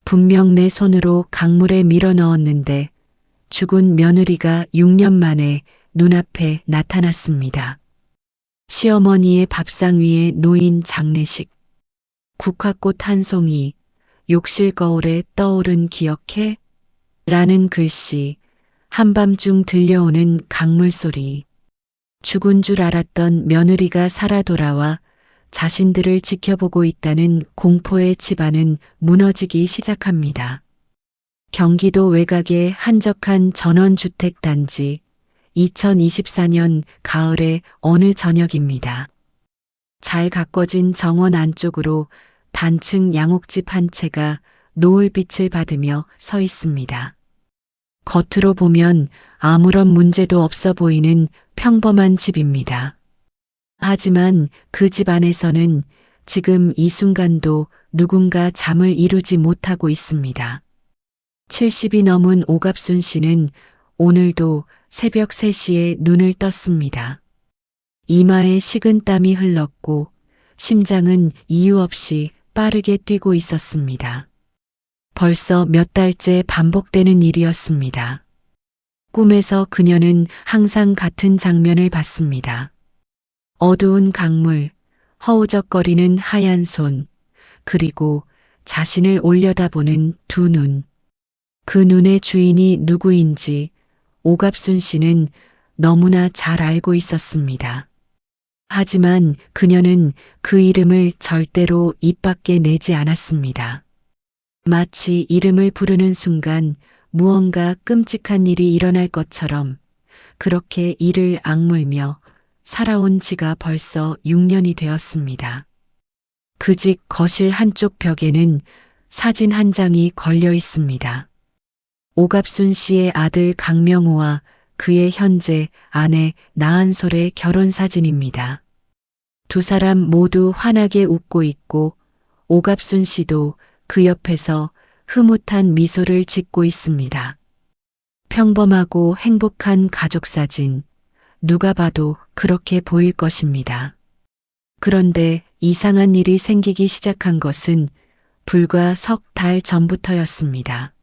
분명 내 손으로 강물에 밀어 넣었는데 죽은 며느리가 6년 만에 눈앞에 나타났습니다. 시어머니의 밥상 위에 놓인 장례식, 국화꽃 한 송이, 욕실 거울에 떠오른 기억해? 라는 글씨, 한밤중 들려오는 강물 소리. 죽은 줄 알았던 며느리가 살아 돌아와 자신들을 지켜보고 있다는 공포의 집안은 무너지기 시작합니다. 경기도 외곽의 한적한 전원주택 단지, 2024년 가을의 어느 저녁입니다. 잘 가꿔진 정원 안쪽으로 단층 양옥집 한 채가 노을빛을 받으며 서 있습니다. 겉으로 보면 아무런 문제도 없어 보이는 평범한 집입니다. 하지만 그 집 안에서는 지금 이 순간도 누군가 잠을 이루지 못하고 있습니다. 70이 넘은 오갑순 씨는 오늘도 새벽 3시에 눈을 떴습니다. 이마에 식은 땀이 흘렀고 심장은 이유 없이 빠르게 뛰고 있었습니다. 벌써 몇 달째 반복되는 일이었습니다. 꿈에서 그녀는 항상 같은 장면을 봤습니다. 어두운 강물, 허우적거리는 하얀 손, 그리고 자신을 올려다보는 두 눈. 그 눈의 주인이 누구인지 오갑순 씨는 너무나 잘 알고 있었습니다. 하지만 그녀는 그 이름을 절대로 입 밖에 내지 않았습니다. 마치 이름을 부르는 순간 무언가 끔찍한 일이 일어날 것처럼 그렇게 이를 악물며 살아온 지가 벌써 6년이 되었습니다. 그 집 거실 한쪽 벽에는 사진 한 장이 걸려 있습니다. 오갑순 씨의 아들 강명호와 그의 현재 아내 나한솔의 결혼 사진입니다. 두 사람 모두 환하게 웃고 있고 오갑순 씨도 그 옆에서 흐뭇한 미소를 짓고 있습니다. 평범하고 행복한 가족 사진, 누가 봐도 그렇게 보일 것입니다. 그런데 이상한 일이 생기기 시작한 것은 불과 석 달 전부터였습니다.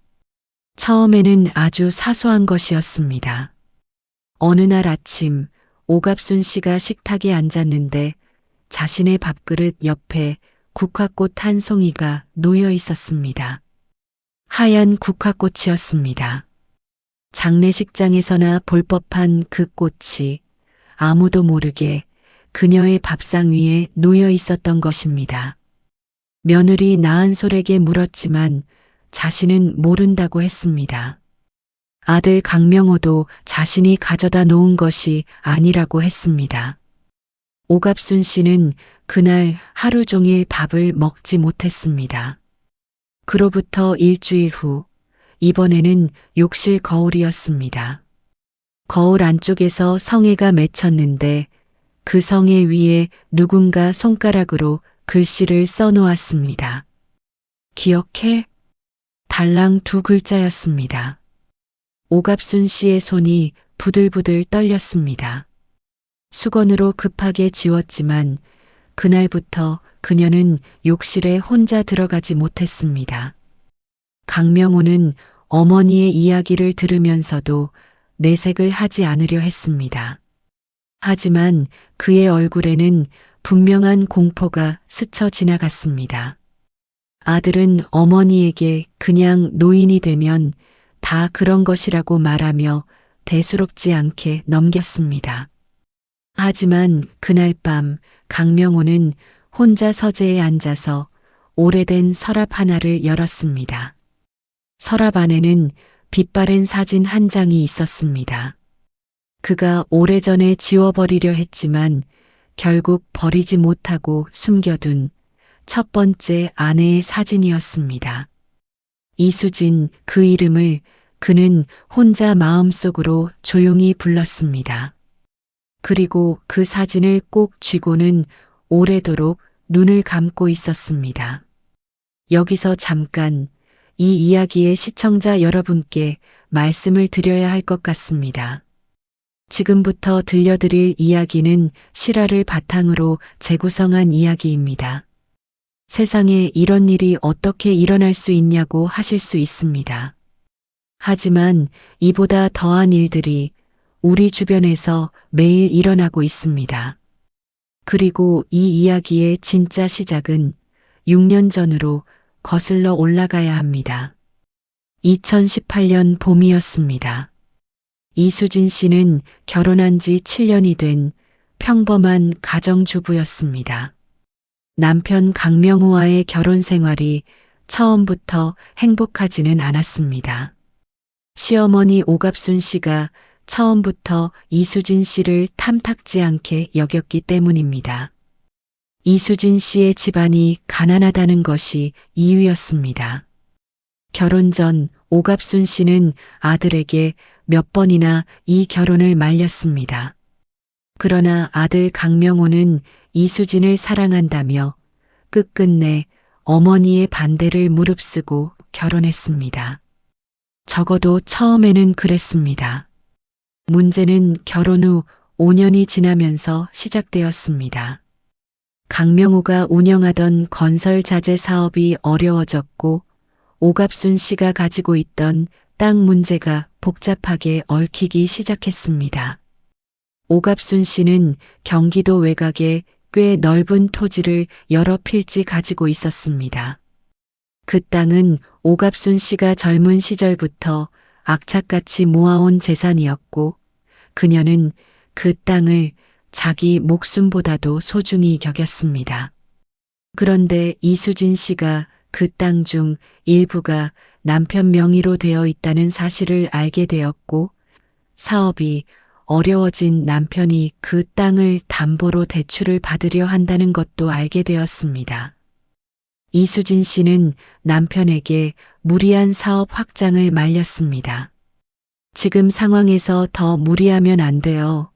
처음에는 아주 사소한 것이었습니다. 어느 날 아침 오갑순 씨가 식탁에 앉았는데 자신의 밥그릇 옆에 국화꽃 한 송이가 놓여 있었습니다. 하얀 국화꽃이었습니다. 장례식장에서나 볼 법한 그 꽃이 아무도 모르게 그녀의 밥상 위에 놓여 있었던 것입니다. 며느리 나한솔에게 물었지만 자신은 모른다고 했습니다. 아들 강명호도 자신이 가져다 놓은 것이 아니라고 했습니다. 오갑순 씨는 그날 하루 종일 밥을 먹지 못했습니다. 그로부터 일주일 후, 이번에는 욕실 거울이었습니다. 거울 안쪽에서 성에가 맺혔는데 그 성에 위에 누군가 손가락으로 글씨를 써놓았습니다. 기억해? 달랑 두 글자였습니다. 오갑순 씨의 손이 부들부들 떨렸습니다. 수건으로 급하게 지웠지만 그날부터 그녀는 욕실에 혼자 들어가지 못했습니다. 강명호는 어머니의 이야기를 들으면서도 내색을 하지 않으려 했습니다. 하지만 그의 얼굴에는 분명한 공포가 스쳐 지나갔습니다. 아들은 어머니에게 그냥 노인이 되면 다 그런 것이라고 말하며 대수롭지 않게 넘겼습니다. 하지만 그날 밤 강명호는 혼자 서재에 앉아서 오래된 서랍 하나를 열었습니다. 서랍 안에는 빛바랜 사진 한 장이 있었습니다. 그가 오래전에 지워버리려 했지만 결국 버리지 못하고 숨겨둔 첫 번째 아내의 사진이었습니다. 이수진, 그 이름을 그는 혼자 마음속으로 조용히 불렀습니다. 그리고 그 사진을 꼭 쥐고는 오래도록 눈을 감고 있었습니다. 여기서 잠깐 이 이야기의 시청자 여러분께 말씀을 드려야 할 것 같습니다. 지금부터 들려드릴 이야기는 실화를 바탕으로 재구성한 이야기입니다. 세상에 이런 일이 어떻게 일어날 수 있냐고 하실 수 있습니다. 하지만 이보다 더한 일들이 우리 주변에서 매일 일어나고 있습니다. 그리고 이 이야기의 진짜 시작은 6년 전으로 거슬러 올라가야 합니다. 2018년 봄이었습니다. 이수진 씨는 결혼한 지 7년이 된 평범한 가정주부였습니다. 남편 강명호와의 결혼 생활이 처음부터 행복하지는 않았습니다. 시어머니 오갑순 씨가 처음부터 이수진 씨를 탐탁지 않게 여겼기 때문입니다. 이수진 씨의 집안이 가난하다는 것이 이유였습니다. 결혼 전 오갑순 씨는 아들에게 몇 번이나 이 결혼을 말렸습니다. 그러나 아들 강명호는 이수진을 사랑한다며 끝끝내 어머니의 반대를 무릅쓰고 결혼했습니다. 적어도 처음에는 그랬습니다. 문제는 결혼 후 5년이 지나면서 시작되었습니다. 강명호가 운영하던 건설 자재 사업이 어려워졌고 오갑순 씨가 가지고 있던 땅 문제가 복잡하게 얽히기 시작했습니다. 오갑순 씨는 경기도 외곽에 꽤 넓은 토지를 여러 필지 가지고 있었습니다. 그 땅은 오갑순 씨가 젊은 시절부터 악착같이 모아온 재산이었고 그녀는 그 땅을 자기 목숨보다도 소중히 여겼습니다. 그런데 이수진 씨가 그 땅 중 일부가 남편 명의로 되어 있다는 사실을 알게 되었고 사업이 어려워진 남편이 그 땅을 담보로 대출을 받으려 한다는 것도 알게 되었습니다. 이수진 씨는 남편에게 무리한 사업 확장을 말렸습니다. 지금 상황에서 더 무리하면 안 돼요.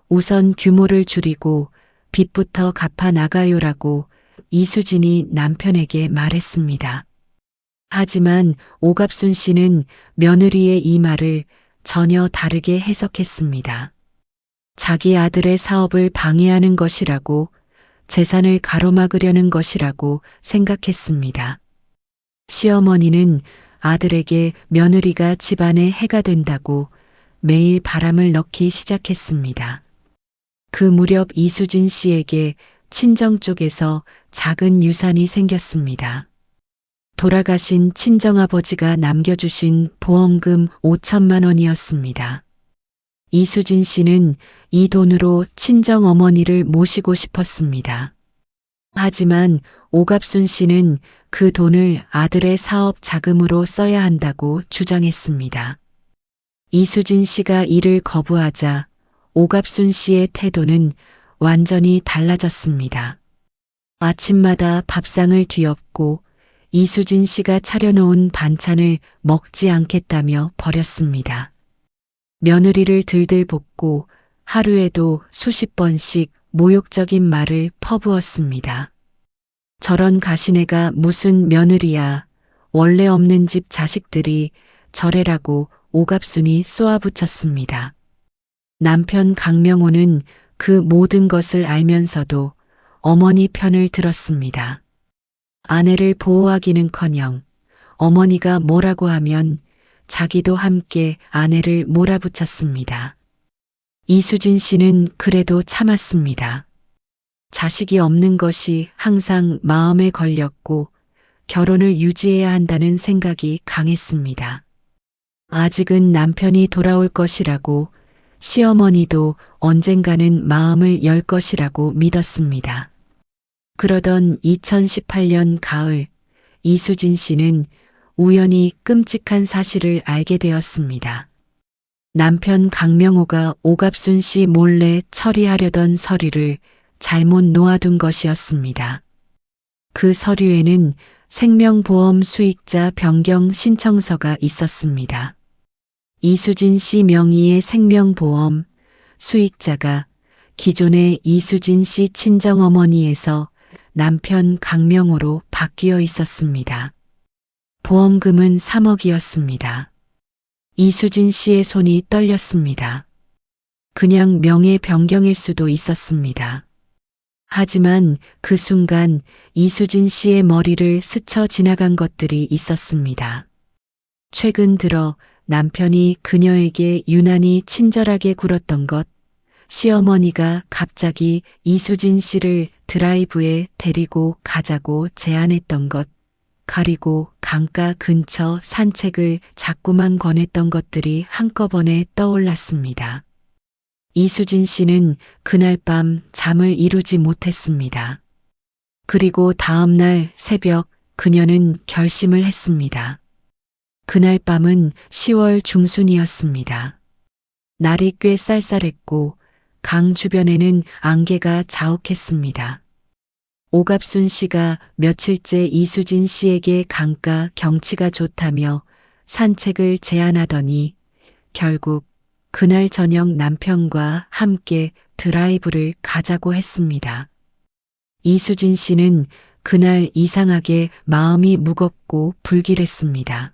우선 규모를 줄이고 빚부터 갚아 나가요라고 이수진이 남편에게 말했습니다. 하지만 오갑순 씨는 며느리의 이 말을 전혀 다르게 해석했습니다. 자기 아들의 사업을 방해하는 것이라고 재산을 가로막으려는 것이라고 생각했습니다. 시어머니는 아들에게 며느리가 집안에 해가 된다고 매일 바람을 넣기 시작했습니다. 그 무렵 이수진 씨에게 친정 쪽에서 작은 유산이 생겼습니다. 돌아가신 친정아버지가 남겨주신 보험금 5천만 원이었습니다. 이수진 씨는 이 돈으로 친정어머니를 모시고 싶었습니다. 하지만 오갑순 씨는 그 돈을 아들의 사업 자금으로 써야 한다고 주장했습니다. 이수진 씨가 이를 거부하자 오갑순 씨의 태도는 완전히 달라졌습니다. 아침마다 밥상을 뒤엎고 이수진 씨가 차려놓은 반찬을 먹지 않겠다며 버렸습니다. 며느리를 들들 볶고 하루에도 수십 번씩 모욕적인 말을 퍼부었습니다. 저런 가시네가 무슨 며느리야. 원래 없는 집 자식들이 저래라고 오갑순이 쏘아붙였습니다. 남편 강명호는 그 모든 것을 알면서도 어머니 편을 들었습니다. 아내를 보호하기는커녕 어머니가 뭐라고 하면 자기도 함께 아내를 몰아붙였습니다. 이수진 씨는 그래도 참았습니다. 자식이 없는 것이 항상 마음에 걸렸고 결혼을 유지해야 한다는 생각이 강했습니다. 아직은 남편이 돌아올 것이라고 시어머니도 언젠가는 마음을 열 것이라고 믿었습니다. 그러던 2018년 가을 이수진 씨는 우연히 끔찍한 사실을 알게 되었습니다. 남편 강명호가 오갑순 씨 몰래 처리하려던 서류를 잘못 놓아둔 것이었습니다. 그 서류에는 생명보험 수익자 변경 신청서가 있었습니다. 이수진 씨 명의의 생명보험 수익자가 기존의 이수진 씨 친정어머니에서 남편 강명호로 바뀌어 있었습니다. 보험금은 3억이었습니다. 이수진 씨의 손이 떨렸습니다. 그냥 명예 변경일 수도 있었습니다. 하지만 그 순간 이수진 씨의 머리를 스쳐 지나간 것들이 있었습니다. 최근 들어 남편이 그녀에게 유난히 친절하게 굴었던 것, 시어머니가 갑자기 이수진 씨를 드라이브에 데리고 가자고 제안했던 것, 그리고 강가 근처 산책을 자꾸만 권했던 것들이 한꺼번에 떠올랐습니다. 이수진 씨는 그날 밤 잠을 이루지 못했습니다. 그리고 다음 날 새벽 그녀는 결심을 했습니다. 그날 밤은 10월 중순이었습니다. 날이 꽤 쌀쌀했고 강 주변에는 안개가 자욱했습니다. 오갑순 씨가 며칠째 이수진 씨에게 강가 경치가 좋다며 산책을 제안하더니 결국 그날 저녁 남편과 함께 드라이브를 가자고 했습니다. 이수진 씨는 그날 이상하게 마음이 무겁고 불길했습니다.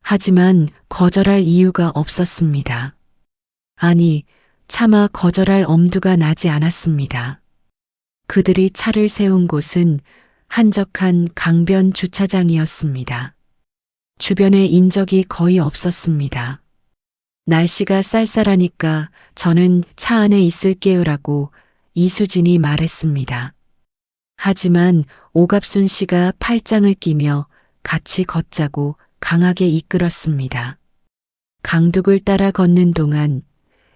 하지만 거절할 이유가 없었습니다. 아니, 차마 거절할 엄두가 나지 않았습니다. 그들이 차를 세운 곳은 한적한 강변 주차장이었습니다. 주변에 인적이 거의 없었습니다. 날씨가 쌀쌀하니까 저는 차 안에 있을게요라고 이수진이 말했습니다. 하지만 오갑순 씨가 팔짱을 끼며 같이 걷자고 강하게 이끌었습니다. 강둑을 따라 걷는 동안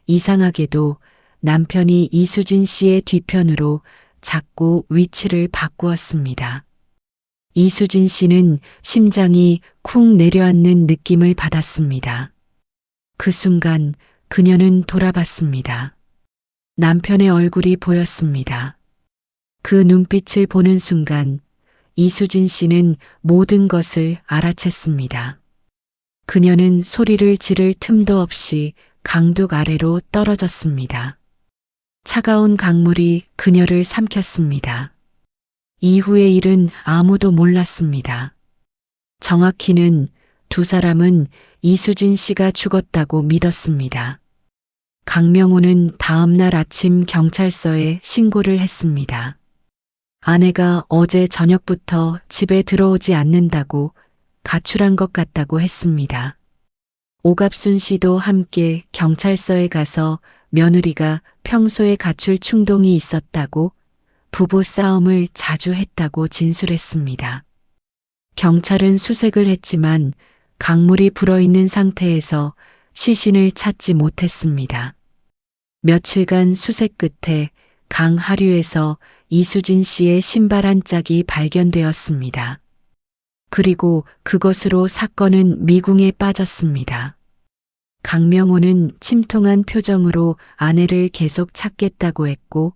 이상하게도 남편이 이수진 씨의 뒤편으로 자꾸 위치를 바꾸었습니다. 이수진 씨는 심장이 쿵 내려앉는 느낌을 받았습니다. 그 순간 그녀는 돌아봤습니다. 남편의 얼굴이 보였습니다. 그 눈빛을 보는 순간 이수진 씨는 모든 것을 알아챘습니다. 그녀는 소리를 지를 틈도 없이 강둑 아래로 떨어졌습니다. 차가운 강물이 그녀를 삼켰습니다. 이후의 일은 아무도 몰랐습니다. 정확히는 두 사람은 이수진 씨가 죽었다고 믿었습니다. 강명호는 다음 날 아침 경찰서에 신고를 했습니다. 아내가 어제 저녁부터 집에 들어오지 않는다고 가출한 것 같다고 했습니다. 오갑순 씨도 함께 경찰서에 가서 며느리가 평소에 가출 충동이 있었다고 부부 싸움을 자주 했다고 진술했습니다. 경찰은 수색을 했지만 강물이 불어있는 상태에서 시신을 찾지 못했습니다. 며칠간 수색 끝에 강 하류에서 이수진 씨의 신발 한 짝이 발견되었습니다. 그리고 그것으로 사건은 미궁에 빠졌습니다. 강명호는 침통한 표정으로 아내를 계속 찾겠다고 했고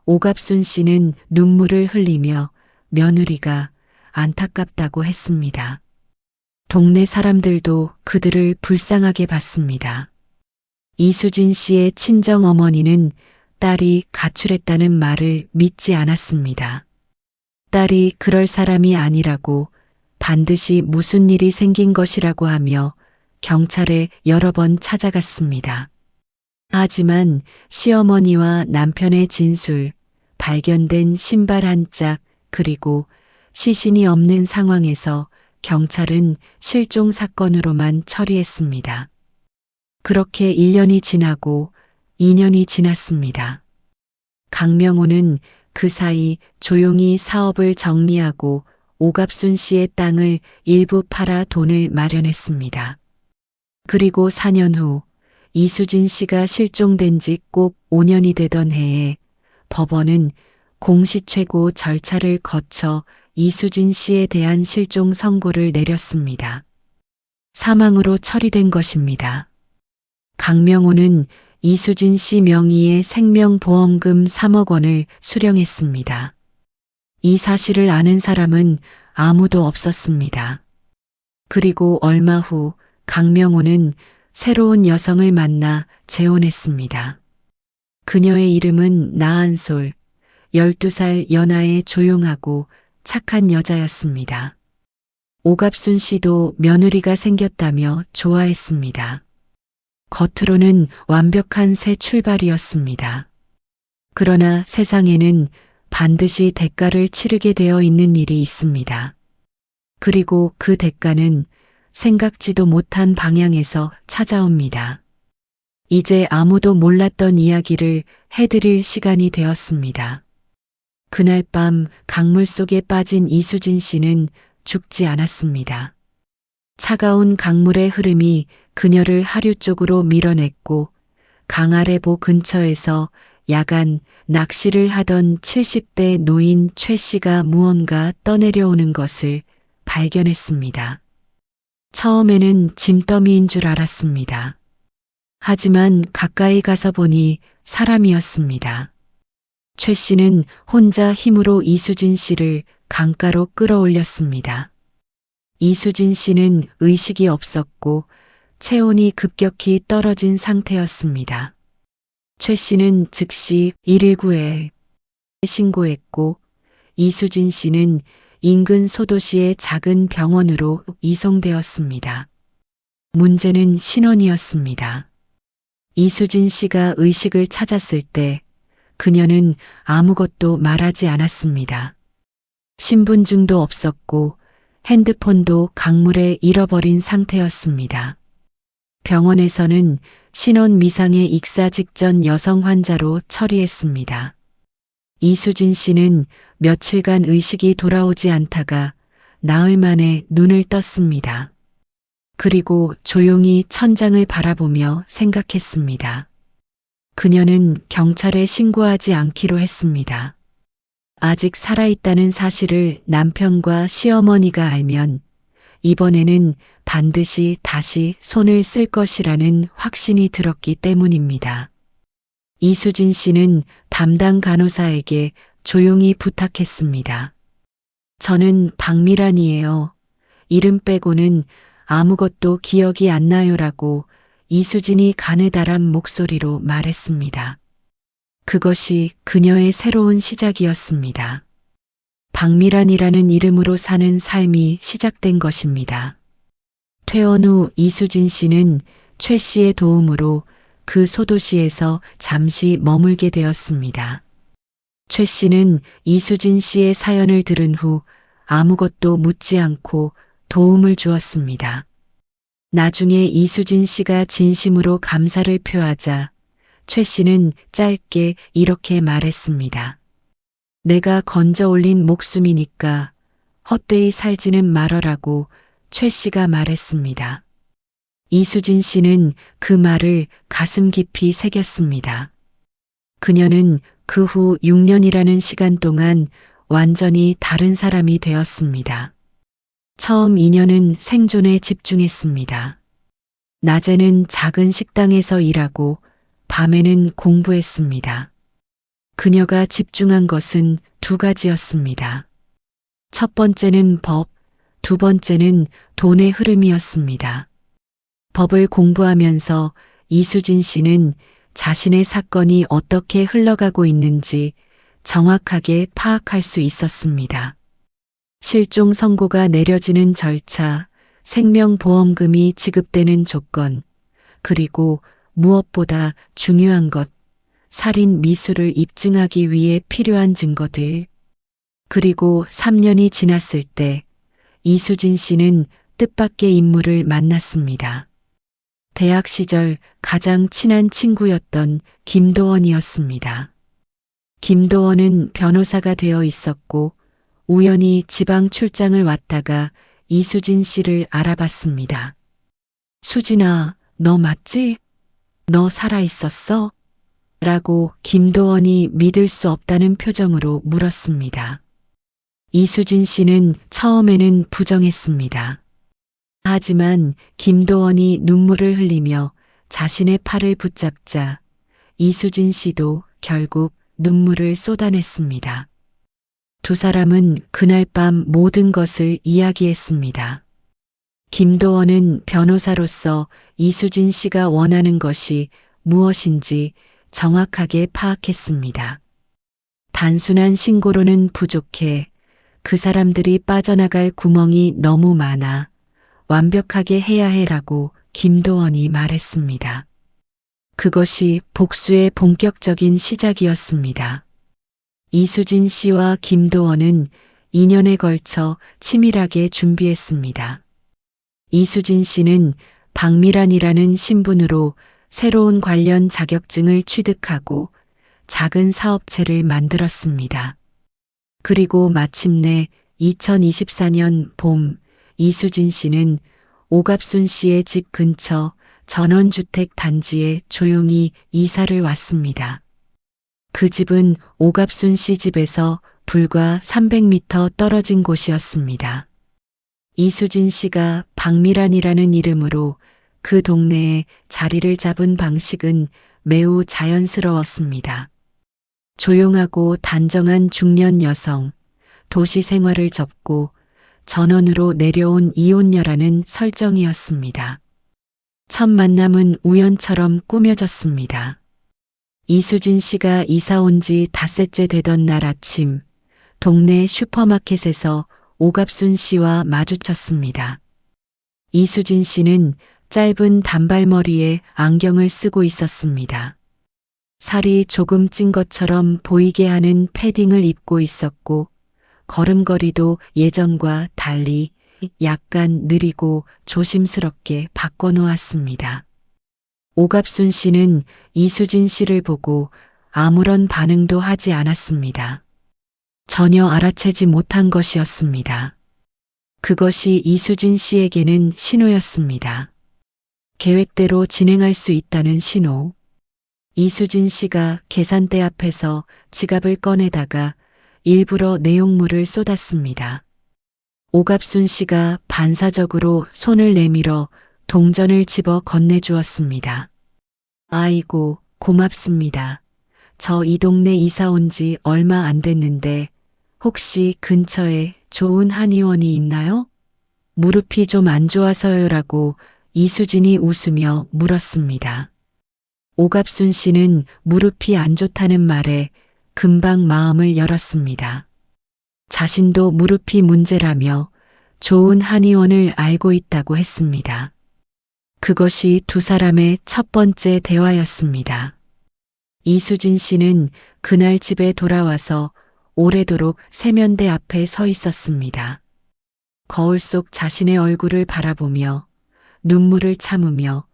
오갑순 씨는 눈물을 흘리며 며느리가 안타깝다고 했습니다. 동네 사람들도 그들을 불쌍하게 봤습니다. 이수진 씨의 친정 어머니는 딸이 가출했다는 말을 믿지 않았습니다. 딸이 그럴 사람이 아니라고 반드시 무슨 일이 생긴 것이라고 하며 경찰에 여러 번 찾아갔습니다. 하지만 시어머니와 남편의 진술, 발견된 신발 한 짝, 그리고 시신이 없는 상황에서 경찰은 실종 사건으로만 처리했습니다. 그렇게 1년이 지나고 2년이 지났습니다. 강명호는 그 사이 조용히 사업을 정리하고 오갑순 씨의 땅을 일부 팔아 돈을 마련했습니다. 그리고 4년 후 이수진 씨가 실종된 지 꼭 5년이 되던 해에 법원은 공시최고 절차를 거쳐 이수진 씨에 대한 실종 선고를 내렸습니다. 사망으로 처리된 것입니다. 강명호는 이수진 씨 명의의 생명보험금 3억 원을 수령했습니다. 이 사실을 아는 사람은 아무도 없었습니다. 그리고 얼마 후 강명호는 새로운 여성을 만나 재혼했습니다. 그녀의 이름은 나한솔, 12살 연하의 조용하고 착한 여자였습니다. 오갑순 씨도 며느리가 생겼다며 좋아했습니다. 겉으로는 완벽한 새 출발이었습니다. 그러나 세상에는 반드시 대가를 치르게 되어 있는 일이 있습니다. 그리고 그 대가는 생각지도 못한 방향에서 찾아옵니다. 이제 아무도 몰랐던 이야기를 해드릴 시간이 되었습니다. 그날 밤 강물 속에 빠진 이수진 씨는 죽지 않았습니다. 차가운 강물의 흐름이 그녀를 하류 쪽으로 밀어냈고 강아래보 근처에서 야간 낚시를 하던 70대 노인 최 씨가 무언가 떠내려오는 것을 발견했습니다. 처음에는 짐더미인 줄 알았습니다. 하지만 가까이 가서 보니 사람이었습니다. 최 씨는 혼자 힘으로 이수진 씨를 강가로 끌어올렸습니다. 이수진 씨는 의식이 없었고 체온이 급격히 떨어진 상태였습니다. 최 씨는 즉시 119에 신고했고 이수진 씨는 인근 소도시의 작은 병원으로 이송되었습니다. 문제는 신원이었습니다. 이수진 씨가 의식을 찾았을 때 그녀는 아무것도 말하지 않았습니다. 신분증도 없었고 핸드폰도 강물에 잃어버린 상태였습니다. 병원에서는 신원 미상의 익사 직전 여성 환자로 처리했습니다. 이수진 씨는 며칠간 의식이 돌아오지 않다가 나흘 만에 눈을 떴습니다. 그리고 조용히 천장을 바라보며 생각했습니다. 그녀는 경찰에 신고하지 않기로 했습니다. 아직 살아있다는 사실을 남편과 시어머니가 알면 이번에는 반드시 다시 손을 쓸 것이라는 확신이 들었기 때문입니다. 이수진 씨는 담당 간호사에게 조용히 부탁했습니다. 저는 박미란이에요. 이름 빼고는 아무것도 기억이 안 나요라고 이수진이 가느다란 목소리로 말했습니다. 그것이 그녀의 새로운 시작이었습니다. 박미란이라는 이름으로 사는 삶이 시작된 것입니다. 퇴원 후 이수진 씨는 최 씨의 도움으로 그 소도시에서 잠시 머물게 되었습니다. 최 씨는 이수진 씨의 사연을 들은 후 아무것도 묻지 않고 도움을 주었습니다. 나중에 이수진 씨가 진심으로 감사를 표하자 최 씨는 짧게 이렇게 말했습니다. 내가 건져 올린 목숨이니까 헛되이 살지는 말어라고 최 씨가 말했습니다. 이수진 씨는 그 말을 가슴 깊이 새겼습니다. 그녀는 그 후 6년이라는 시간 동안 완전히 다른 사람이 되었습니다. 처음 2년은 생존에 집중했습니다. 낮에는 작은 식당에서 일하고 밤에는 공부했습니다. 그녀가 집중한 것은 두 가지였습니다. 첫 번째는 법, 두 번째는 돈의 흐름이었습니다. 법을 공부하면서 이수진 씨는 자신의 사건이 어떻게 흘러가고 있는지 정확하게 파악할 수 있었습니다. 실종 선고가 내려지는 절차, 생명보험금이 지급되는 조건, 그리고 무엇보다 중요한 것, 살인 미수를 입증하기 위해 필요한 증거들. 그리고 3년이 지났을 때 이수진 씨는 뜻밖의 인물을 만났습니다. 대학 시절 가장 친한 친구였던 김도원이었습니다. 김도원은 변호사가 되어 있었고 우연히 지방 출장을 왔다가 이수진 씨를 알아봤습니다. 수진아, 너 맞지? 너 살아있었어? 라고 김도원이 믿을 수 없다는 표정으로 물었습니다. 이수진 씨는 처음에는 부정했습니다. 하지만 김도원이 눈물을 흘리며 자신의 팔을 붙잡자 이수진 씨도 결국 눈물을 쏟아냈습니다. 두 사람은 그날 밤 모든 것을 이야기했습니다. 김도원은 변호사로서 이수진 씨가 원하는 것이 무엇인지 정확하게 파악했습니다. 단순한 신고로는 부족해 그 사람들이 빠져나갈 구멍이 너무 많아 완벽하게 해야 해라고 김도원이 말했습니다. 그것이 복수의 본격적인 시작이었습니다. 이수진 씨와 김도원은 2년에 걸쳐 치밀하게 준비했습니다. 이수진 씨는 박미란이라는 신분으로 새로운 관련 자격증을 취득하고 작은 사업체를 만들었습니다. 그리고 마침내 2024년 봄 이수진 씨는 오갑순 씨의 집 근처 전원주택 단지에 조용히 이사를 왔습니다. 그 집은 오갑순 씨 집에서 불과 300m 떨어진 곳이었습니다. 이수진 씨가 박미란이라는 이름으로 그 동네에 자리를 잡은 방식은 매우 자연스러웠습니다. 조용하고 단정한 중년 여성, 도시 생활을 접고 전원으로 내려온 이혼녀라는 설정이었습니다. 첫 만남은 우연처럼 꾸며졌습니다. 이수진 씨가 이사 온 지 닷새째 되던 날 아침, 동네 슈퍼마켓에서 오갑순 씨와 마주쳤습니다. 이수진 씨는 짧은 단발머리에 안경을 쓰고 있었습니다. 살이 조금 찐 것처럼 보이게 하는 패딩을 입고 있었고 걸음걸이도 예전과 달리 약간 느리고 조심스럽게 바꿔놓았습니다. 오갑순 씨는 이수진 씨를 보고 아무런 반응도 하지 않았습니다. 전혀 알아채지 못한 것이었습니다. 그것이 이수진 씨에게는 신호였습니다. 계획대로 진행할 수 있다는 신호. 이수진 씨가 계산대 앞에서 지갑을 꺼내다가 일부러 내용물을 쏟았습니다. 오갑순 씨가 반사적으로 손을 내밀어 동전을 집어 건네주었습니다. 아이고, 고맙습니다. 저 이 동네 이사 온 지 얼마 안 됐는데 혹시 근처에 좋은 한의원이 있나요? 무릎이 좀 안 좋아서요라고 이수진이 웃으며 물었습니다. 오갑순 씨는 무릎이 안 좋다는 말에 금방 마음을 열었습니다. 자신도 무릎이 문제라며 좋은 한의원을 알고 있다고 했습니다. 그것이 두 사람의 첫 번째 대화였습니다. 이수진 씨는 그날 집에 돌아와서 오래도록 세면대 앞에 서 있었습니다. 거울 속 자신의 얼굴을 바라보며 눈물을 참으며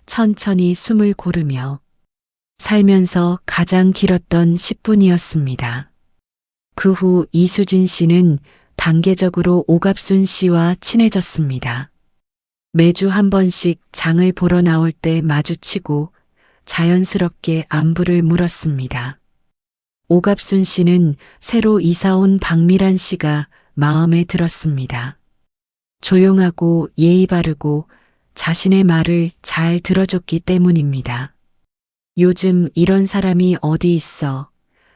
천천히 숨을 고르며 살면서 가장 길었던 10분이었습니다. 그 후 이수진 씨는 단계적으로 오갑순 씨와 친해졌습니다. 매주 한 번씩 장을 보러 나올 때 마주치고 자연스럽게 안부를 물었습니다. 오갑순 씨는 새로 이사 온 박미란 씨가 마음에 들었습니다. 조용하고 예의 바르고 자신의 말을 잘 들어줬기 때문입니다. 요즘 이런 사람이 어디 있어.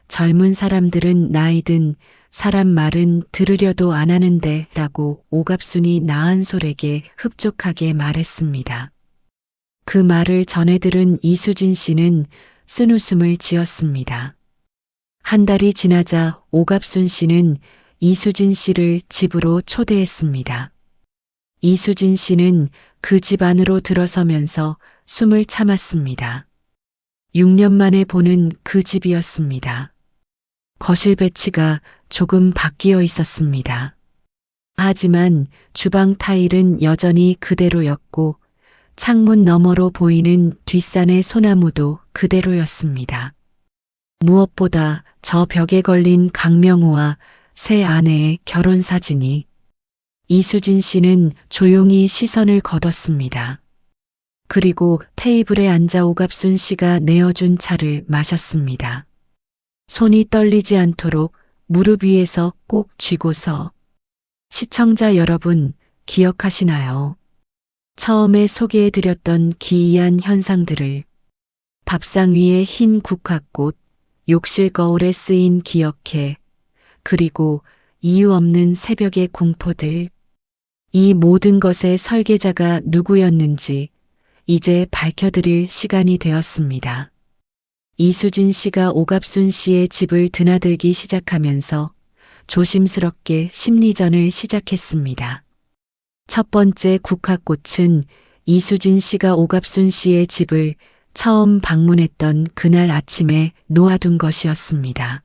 젊은 사람들은 나이든 사람 말은 들으려도 안 하는데 라고 오갑순이 나은솔에게 흡족하게 말했습니다. 그 말을 전해 들은 이수진 씨는 쓴웃음을 지었습니다. 한 달이 지나자 오갑순 씨는 이수진 씨를 집으로 초대했습니다. 이수진 씨는 그 집 안으로 들어서면서 숨을 참았습니다. 6년 만에 보는 그 집이었습니다. 거실 배치가 조금 바뀌어 있었습니다. 하지만 주방 타일은 여전히 그대로였고 창문 너머로 보이는 뒷산의 소나무도 그대로였습니다. 무엇보다 저 벽에 걸린 강명호와 새 아내의 결혼 사진이 이수진 씨는 조용히 시선을 거뒀습니다. 그리고 테이블에 앉아 오갑순 씨가 내어준 차를 마셨습니다. 손이 떨리지 않도록 무릎 위에서 꼭 쥐고서. 시청자 여러분, 기억하시나요? 처음에 소개해드렸던 기이한 현상들을. 밥상 위에 흰 국화꽃, 욕실 거울에 쓰인 기억해, 그리고 이유 없는 새벽의 공포들. 이 모든 것의 설계자가 누구였는지 이제 밝혀드릴 시간이 되었습니다. 이수진 씨가 오갑순 씨의 집을 드나들기 시작하면서 조심스럽게 심리전을 시작했습니다. 첫 번째 국화꽃은 이수진 씨가 오갑순 씨의 집을 처음 방문했던 그날 아침에 놓아둔 것이었습니다.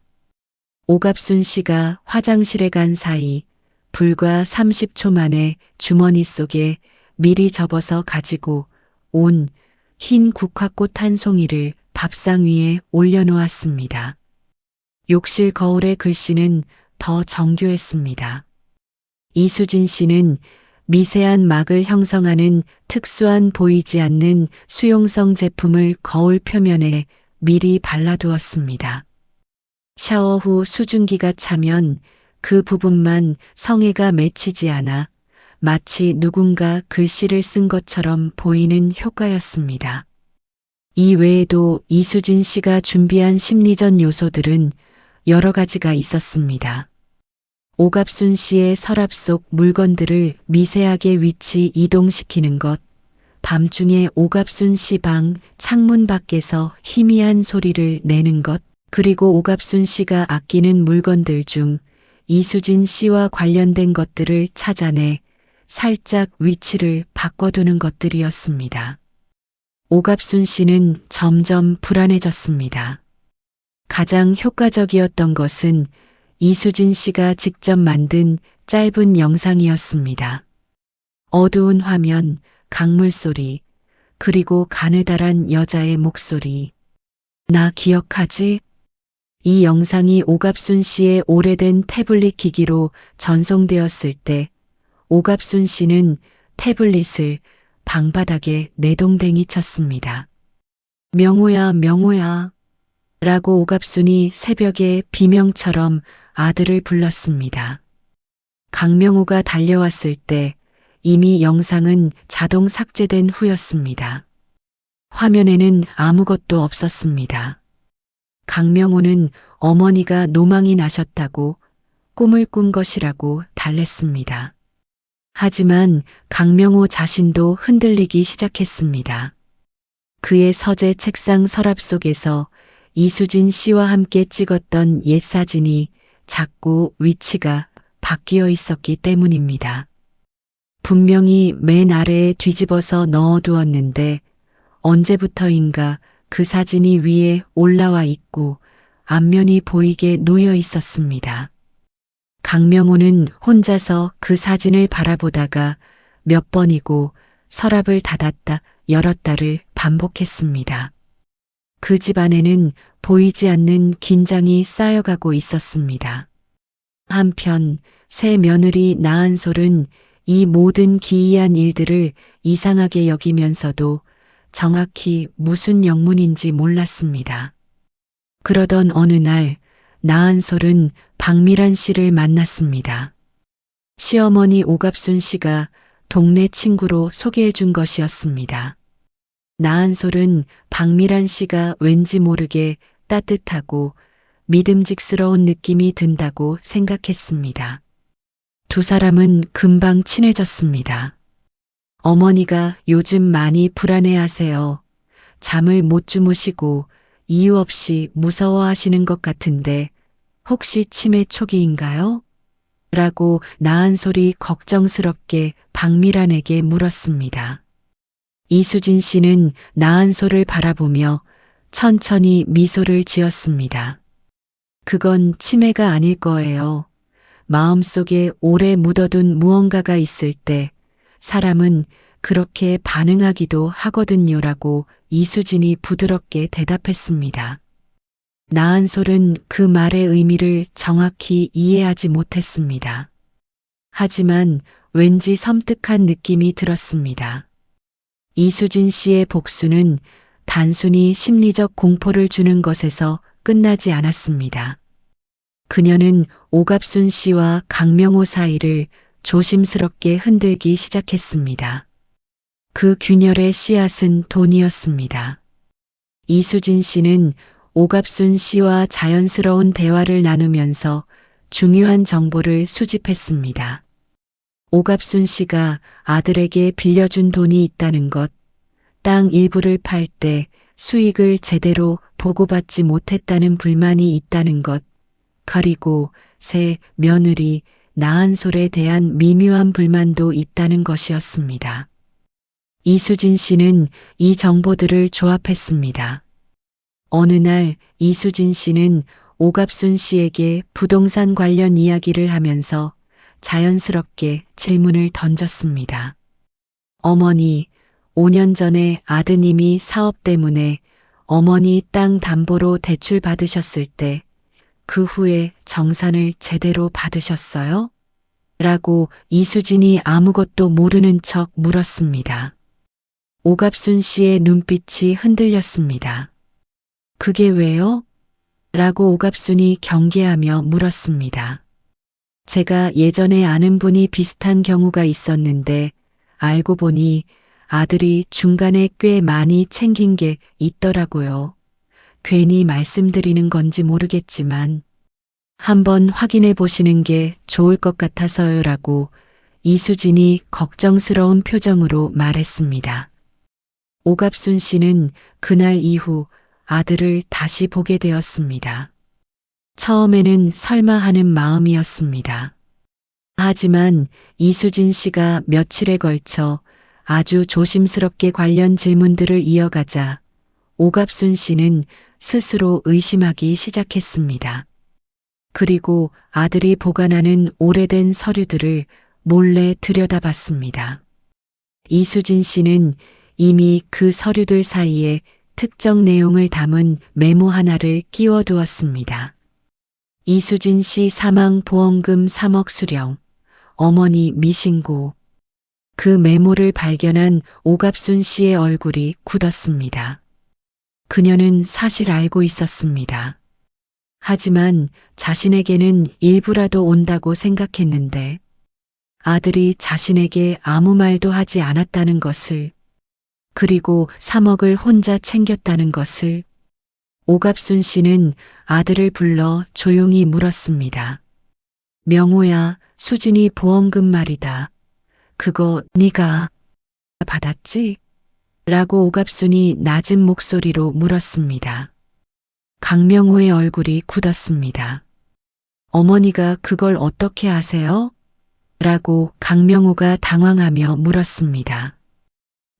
오갑순 씨가 화장실에 간 사이 불과 30초 만에 주머니 속에 미리 접어서 가지고 온 흰 국화꽃 한 송이를 밥상 위에 올려놓았습니다. 욕실 거울의 글씨는 더 정교했습니다. 이수진 씨는 미세한 막을 형성하는 특수한 보이지 않는 수용성 제품을 거울 표면에 미리 발라두었습니다. 샤워 후 수증기가 차면 그 부분만 성에가 맺히지 않아 마치 누군가 글씨를 쓴 것처럼 보이는 효과였습니다. 이 외에도 이수진 씨가 준비한 심리전 요소들은 여러 가지가 있었습니다. 오갑순 씨의 서랍 속 물건들을 미세하게 위치 이동시키는 것, 밤중에 오갑순 씨 방 창문 밖에서 희미한 소리를 내는 것, 그리고 오갑순 씨가 아끼는 물건들 중 이수진 씨와 관련된 것들을 찾아내 살짝 위치를 바꿔두는 것들이었습니다. 오갑순 씨는 점점 불안해졌습니다. 가장 효과적이었던 것은 이수진 씨가 직접 만든 짧은 영상이었습니다. 어두운 화면, 강물 소리, 그리고 가느다란 여자의 목소리. 나 기억하지? 이 영상이 오갑순 씨의 오래된 태블릿 기기로 전송되었을 때 오갑순 씨는 태블릿을 방바닥에 내동댕이 쳤습니다. 명호야, 명호야. 라고 오갑순이 새벽에 비명처럼 아들을 불렀습니다. 강명호가 달려왔을 때 이미 영상은 자동 삭제된 후였습니다. 화면에는 아무것도 없었습니다. 강명호는 어머니가 노망이 나셨다고 꿈을 꾼 것이라고 달랬습니다. 하지만 강명호 자신도 흔들리기 시작했습니다. 그의 서재 책상 서랍 속에서 이수진 씨와 함께 찍었던 옛 사진이 자꾸 위치가 바뀌어 있었기 때문입니다. 분명히 맨 아래에 뒤집어서 넣어두었는데 언제부터인가 그 사진이 위에 올라와 있고 앞면이 보이게 놓여 있었습니다. 강명호는 혼자서 그 사진을 바라보다가 몇 번이고 서랍을 닫았다 열었다를 반복했습니다. 그 집안에는 보이지 않는 긴장이 쌓여가고 있었습니다. 한편 새 며느리 나은솔은 이 모든 기이한 일들을 이상하게 여기면서도 정확히 무슨 영문인지 몰랐습니다. 그러던 어느 날 나은솔은 박미란 씨를 만났습니다. 시어머니 오갑순 씨가 동네 친구로 소개해 준 것이었습니다. 나은솔은 박미란 씨가 왠지 모르게 따뜻하고 믿음직스러운 느낌이 든다고 생각했습니다. 두 사람은 금방 친해졌습니다. 어머니가 요즘 많이 불안해하세요. 잠을 못 주무시고 이유 없이 무서워하시는 것 같은데 혹시 치매 초기인가요? 라고 나은솔이 걱정스럽게 박미란에게 물었습니다. 이수진 씨는 나은솔을 바라보며 천천히 미소를 지었습니다. 그건 치매가 아닐 거예요. 마음속에 오래 묻어둔 무언가가 있을 때 사람은 그렇게 반응하기도 하거든요라고 이수진이 부드럽게 대답했습니다. 나은솔은 그 말의 의미를 정확히 이해하지 못했습니다. 하지만 왠지 섬뜩한 느낌이 들었습니다. 이수진 씨의 복수는 단순히 심리적 공포를 주는 것에서 끝나지 않았습니다. 그녀는 오갑순 씨와 강명호 사이를 조심스럽게 흔들기 시작했습니다. 그 균열의 씨앗은 돈이었습니다. 이수진 씨는 오갑순 씨와 자연스러운 대화를 나누면서 중요한 정보를 수집했습니다. 오갑순 씨가 아들에게 빌려준 돈이 있다는 것, 땅 일부를 팔 때 수익을 제대로 보고받지 못했다는 불만이 있다는 것, 그리고 새 며느리 나은솔에 대한 미묘한 불만도 있다는 것이었습니다. 이수진 씨는 이 정보들을 조합했습니다. 어느 날 이수진 씨는 오갑순 씨에게 부동산 관련 이야기를 하면서 자연스럽게 질문을 던졌습니다. 어머니, 5년 전에 아드님이 사업 때문에 어머니 땅 담보로 대출 받으셨을 때 그 후에 정산을 제대로 받으셨어요? 라고 이수진이 아무것도 모르는 척 물었습니다. 오갑순 씨의 눈빛이 흔들렸습니다. 그게 왜요? 라고 오갑순이 경계하며 물었습니다. 제가 예전에 아는 분이 비슷한 경우가 있었는데 알고 보니 아들이 중간에 꽤 많이 챙긴 게 있더라고요. 괜히 말씀드리는 건지 모르겠지만 한번 확인해 보시는 게 좋을 것 같아서요라고 이수진이 걱정스러운 표정으로 말했습니다. 오갑순 씨는 그날 이후 아들을 다시 보게 되었습니다. 처음에는 설마 하는 마음이었습니다. 하지만 이수진 씨가 며칠에 걸쳐 아주 조심스럽게 관련 질문들을 이어가자 오갑순 씨는 스스로 의심하기 시작했습니다. 그리고 아들이 보관하는 오래된 서류들을 몰래 들여다봤습니다. 이수진 씨는 이미 그 서류들 사이에 특정 내용을 담은 메모 하나를 끼워두었습니다. 이수진 씨 사망 보험금 3억 수령, 어머니 미신고. 그 메모를 발견한 오갑순 씨의 얼굴이 굳었습니다. 그녀는 사실 알고 있었습니다. 하지만 자신에게는 일부라도 온다고 생각했는데 아들이 자신에게 아무 말도 하지 않았다는 것을, 그리고 3억을 혼자 챙겼다는 것을 오갑순 씨는 아들을 불러 조용히 물었습니다. 명호야, 수진이 보험금 말이다. 그거 네가 받았지? 라고 오갑순이 낮은 목소리로 물었습니다. 강명호의 얼굴이 굳었습니다. 어머니가 그걸 어떻게 아세요? 라고 강명호가 당황하며 물었습니다.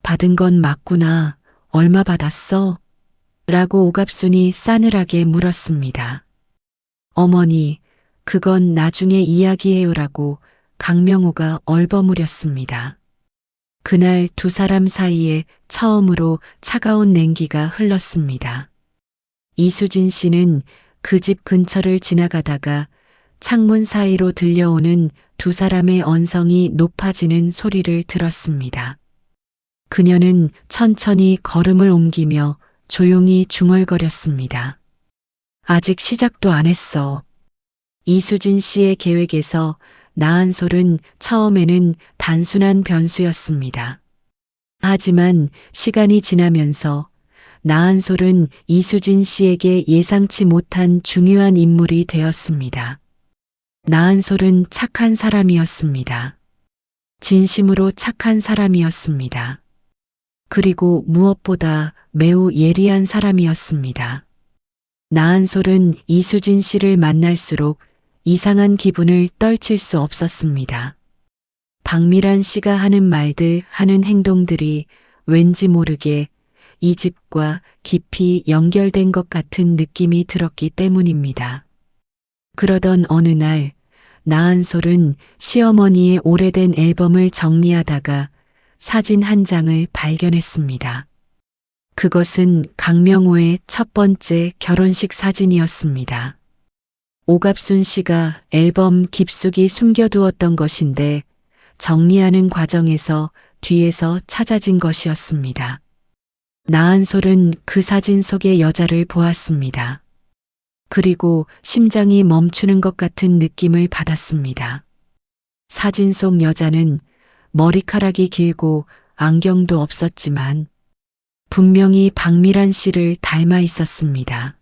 받은 건 맞구나. 얼마 받았어? 라고 오갑순이 싸늘하게 물었습니다. 어머니, 그건 나중에 이야기해요라고 강명호가 얼버무렸습니다. 그날 두 사람 사이에 처음으로 차가운 냉기가 흘렀습니다. 이수진 씨는 그 집 근처를 지나가다가 창문 사이로 들려오는 두 사람의 언성이 높아지는 소리를 들었습니다. 그녀는 천천히 걸음을 옮기며 조용히 중얼거렸습니다. 아직 시작도 안 했어. 이수진 씨의 계획에서 나한솔은 처음에는 단순한 변수였습니다. 하지만 시간이 지나면서 나한솔은 이수진 씨에게 예상치 못한 중요한 인물이 되었습니다. 나한솔은 착한 사람이었습니다. 진심으로 착한 사람이었습니다. 그리고 무엇보다 매우 예리한 사람이었습니다. 나한솔은 이수진 씨를 만날수록 이상한 기분을 떨칠 수 없었습니다. 박미란 씨가 하는 말들, 하는 행동들이 왠지 모르게 이 집과 깊이 연결된 것 같은 느낌이 들었기 때문입니다. 그러던 어느 날 나한솔은 시어머니의 오래된 앨범을 정리하다가 사진 한 장을 발견했습니다. 그것은 강명호의 첫 번째 결혼식 사진이었습니다. 오갑순 씨가 앨범 깊숙이 숨겨두었던 것인데 정리하는 과정에서 뒤에서 찾아진 것이었습니다. 나한솔은 그 사진 속의 여자를 보았습니다. 그리고 심장이 멈추는 것 같은 느낌을 받았습니다. 사진 속 여자는 머리카락이 길고 안경도 없었지만 분명히 박미란 씨를 닮아 있었습니다.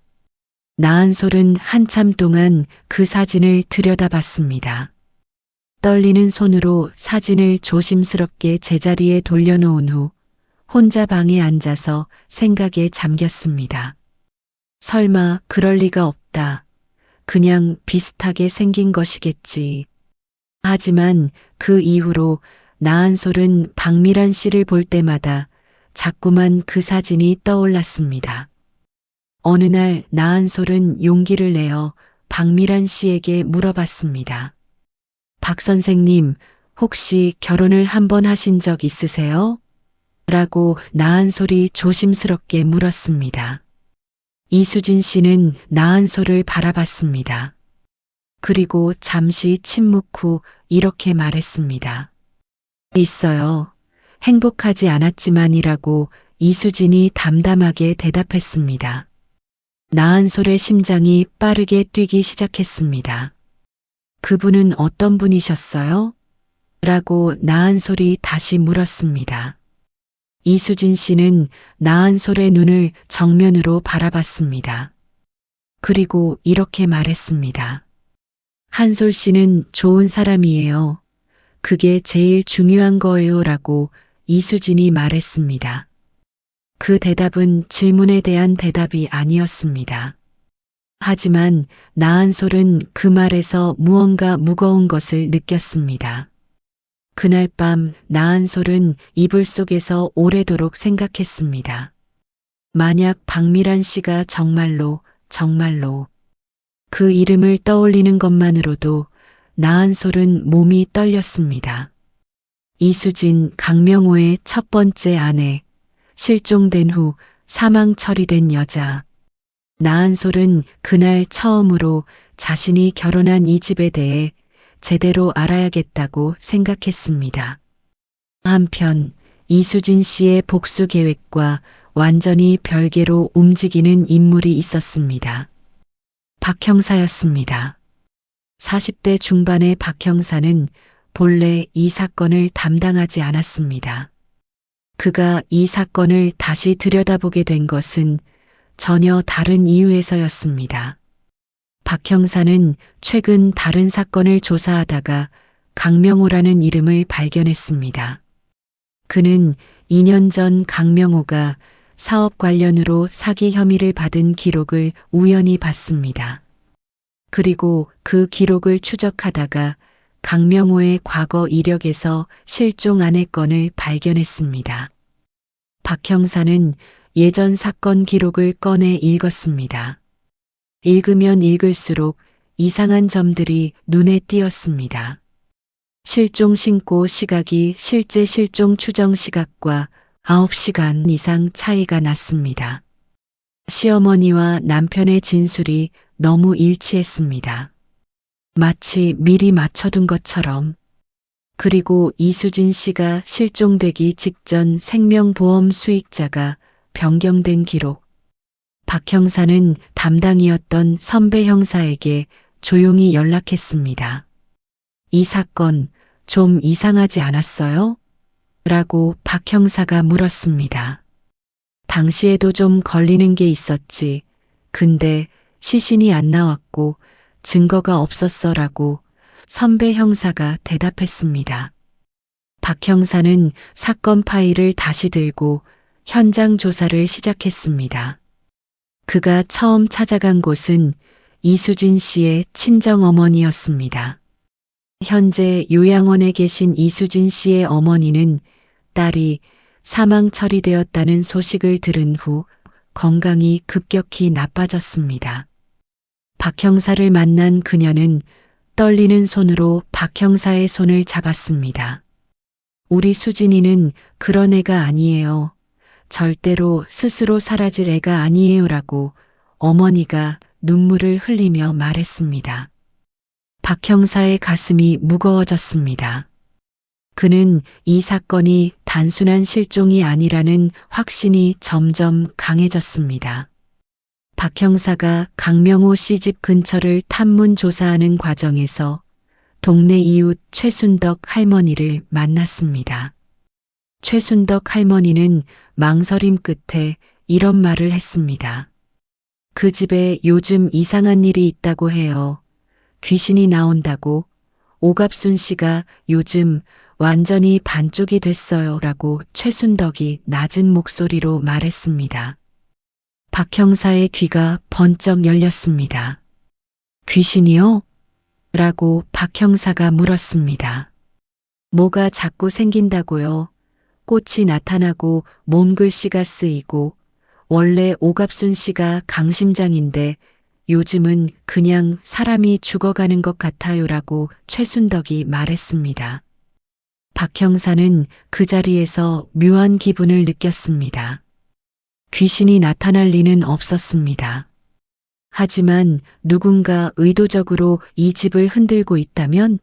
나한솔은 한참 동안 그 사진을 들여다봤습니다. 떨리는 손으로 사진을 조심스럽게 제자리에 돌려놓은 후 혼자 방에 앉아서 생각에 잠겼습니다. 설마 그럴 리가 없다. 그냥 비슷하게 생긴 것이겠지. 하지만 그 이후로 나한솔은 박미란 씨를 볼 때마다 자꾸만 그 사진이 떠올랐습니다. 어느 날 나한솔은 용기를 내어 박미란 씨에게 물어봤습니다. 박 선생님, 혹시 결혼을 한 번 하신 적 있으세요? 라고 나한솔이 조심스럽게 물었습니다. 이수진 씨는 나한솔을 바라봤습니다. 그리고 잠시 침묵 후 이렇게 말했습니다. 있어요. 행복하지 않았지만이라고 이수진이 담담하게 대답했습니다. 나한솔의 심장이 빠르게 뛰기 시작했습니다. 그분은 어떤 분이셨어요? 라고 나한솔이 다시 물었습니다. 이수진 씨는 나한솔의 눈을 정면으로 바라봤습니다. 그리고 이렇게 말했습니다. 한솔 씨는 좋은 사람이에요. 그게 제일 중요한 거예요. 라고 이수진이 말했습니다. 그 대답은 질문에 대한 대답이 아니었습니다. 하지만 나한솔은 그 말에서 무언가 무거운 것을 느꼈습니다. 그날 밤 나한솔은 이불 속에서 오래도록 생각했습니다. 만약 박미란 씨가 정말로 그 이름을 떠올리는 것만으로도 나한솔은 몸이 떨렸습니다. 이수진, 강명호의 첫 번째 아내, 실종된 후 사망 처리된 여자. 나한솔은 그날 처음으로 자신이 결혼한 이 집에 대해 제대로 알아야겠다고 생각했습니다. 한편 이수진 씨의 복수 계획과 완전히 별개로 움직이는 인물이 있었습니다. 박 형사였습니다. 40대 중반의 박 형사는 본래 이 사건을 담당하지 않았습니다. 그가 이 사건을 다시 들여다보게 된 것은 전혀 다른 이유에서였습니다. 박 형사는 최근 다른 사건을 조사하다가 강명호라는 이름을 발견했습니다. 그는 2년 전 강명호가 사업 관련으로 사기 혐의를 받은 기록을 우연히 봤습니다. 그리고 그 기록을 추적하다가 강명호의 과거 이력에서 실종 아내건을 발견했습니다. 박 형사는 예전 사건 기록을 꺼내 읽었습니다. 읽으면 읽을수록 이상한 점들이 눈에 띄었습니다. 실종 신고 시각이 실제 실종 추정 시각과 9시간 이상 차이가 났습니다. 시어머니와 남편의 진술이 너무 일치했습니다. 마치 미리 맞춰둔 것처럼. 그리고 이수진 씨가 실종되기 직전 생명보험 수익자가 변경된 기록. 박 형사는 담당이었던 선배 형사에게 조용히 연락했습니다. 이 사건 좀 이상하지 않았어요? 라고 박 형사가 물었습니다. 당시에도 좀 걸리는 게 있었지. 근데 시신이 안 나왔고 증거가 없었어 라고 선배 형사가 대답했습니다. 박 형사는 사건 파일을 다시 들고 현장 조사를 시작했습니다. 그가 처음 찾아간 곳은 이수진 씨의 친정어머니였습니다. 현재 요양원에 계신 이수진 씨의 어머니는 딸이 사망 처리되었다는 소식을 들은 후 건강이 급격히 나빠졌습니다. 박 형사를 만난 그녀는 떨리는 손으로 박 형사의 손을 잡았습니다. 우리 수진이는 그런 애가 아니에요. 절대로 스스로 사라질 애가 아니에요 라고 어머니가 눈물을 흘리며 말했습니다. 박 형사의 가슴이 무거워졌습니다. 그는 이 사건이 단순한 실종이 아니라는 확신이 점점 강해졌습니다. 박 형사가 강명호 씨 집 근처를 탐문 조사하는 과정에서 동네 이웃 최순덕 할머니를 만났습니다. 최순덕 할머니는 망설임 끝에 이런 말을 했습니다. 그 집에 요즘 이상한 일이 있다고 해요. 귀신이 나온다고. 오갑순 씨가 요즘 완전히 반쪽이 됐어요 라고 최순덕이 낮은 목소리로 말했습니다. 박 형사의 귀가 번쩍 열렸습니다. 귀신이요? 라고 박 형사가 물었습니다. 뭐가 자꾸 생긴다고요? 꽃이 나타나고 몸글씨가 쓰이고 원래 오갑순 씨가 강심장인데 요즘은 그냥 사람이 죽어가는 것 같아요라고 최순덕이 말했습니다. 박 형사는 그 자리에서 묘한 기분을 느꼈습니다. 귀신이 나타날 리는 없었습니다. 하지만 누군가 의도적으로 이 집을 흔들고 있다면,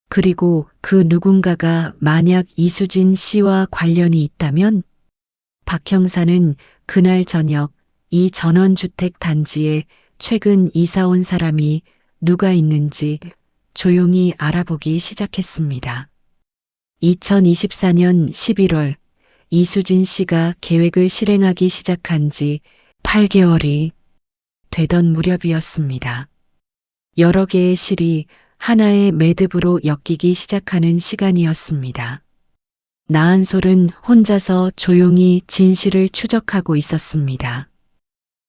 그리고 그 누군가가 만약 이수진 씨와 관련이 있다면, 박 형사는 그날 저녁 이 전원주택 단지에 최근 이사 온 사람이 누가 있는지 조용히 알아보기 시작했습니다. 2024년 11월 이수진 씨가 계획을 실행하기 시작한 지 8개월이 되던 무렵이었습니다. 여러 개의 실이 하나의 매듭으로 엮이기 시작하는 시간이었습니다. 나은솔은 혼자서 조용히 진실을 추적하고 있었습니다.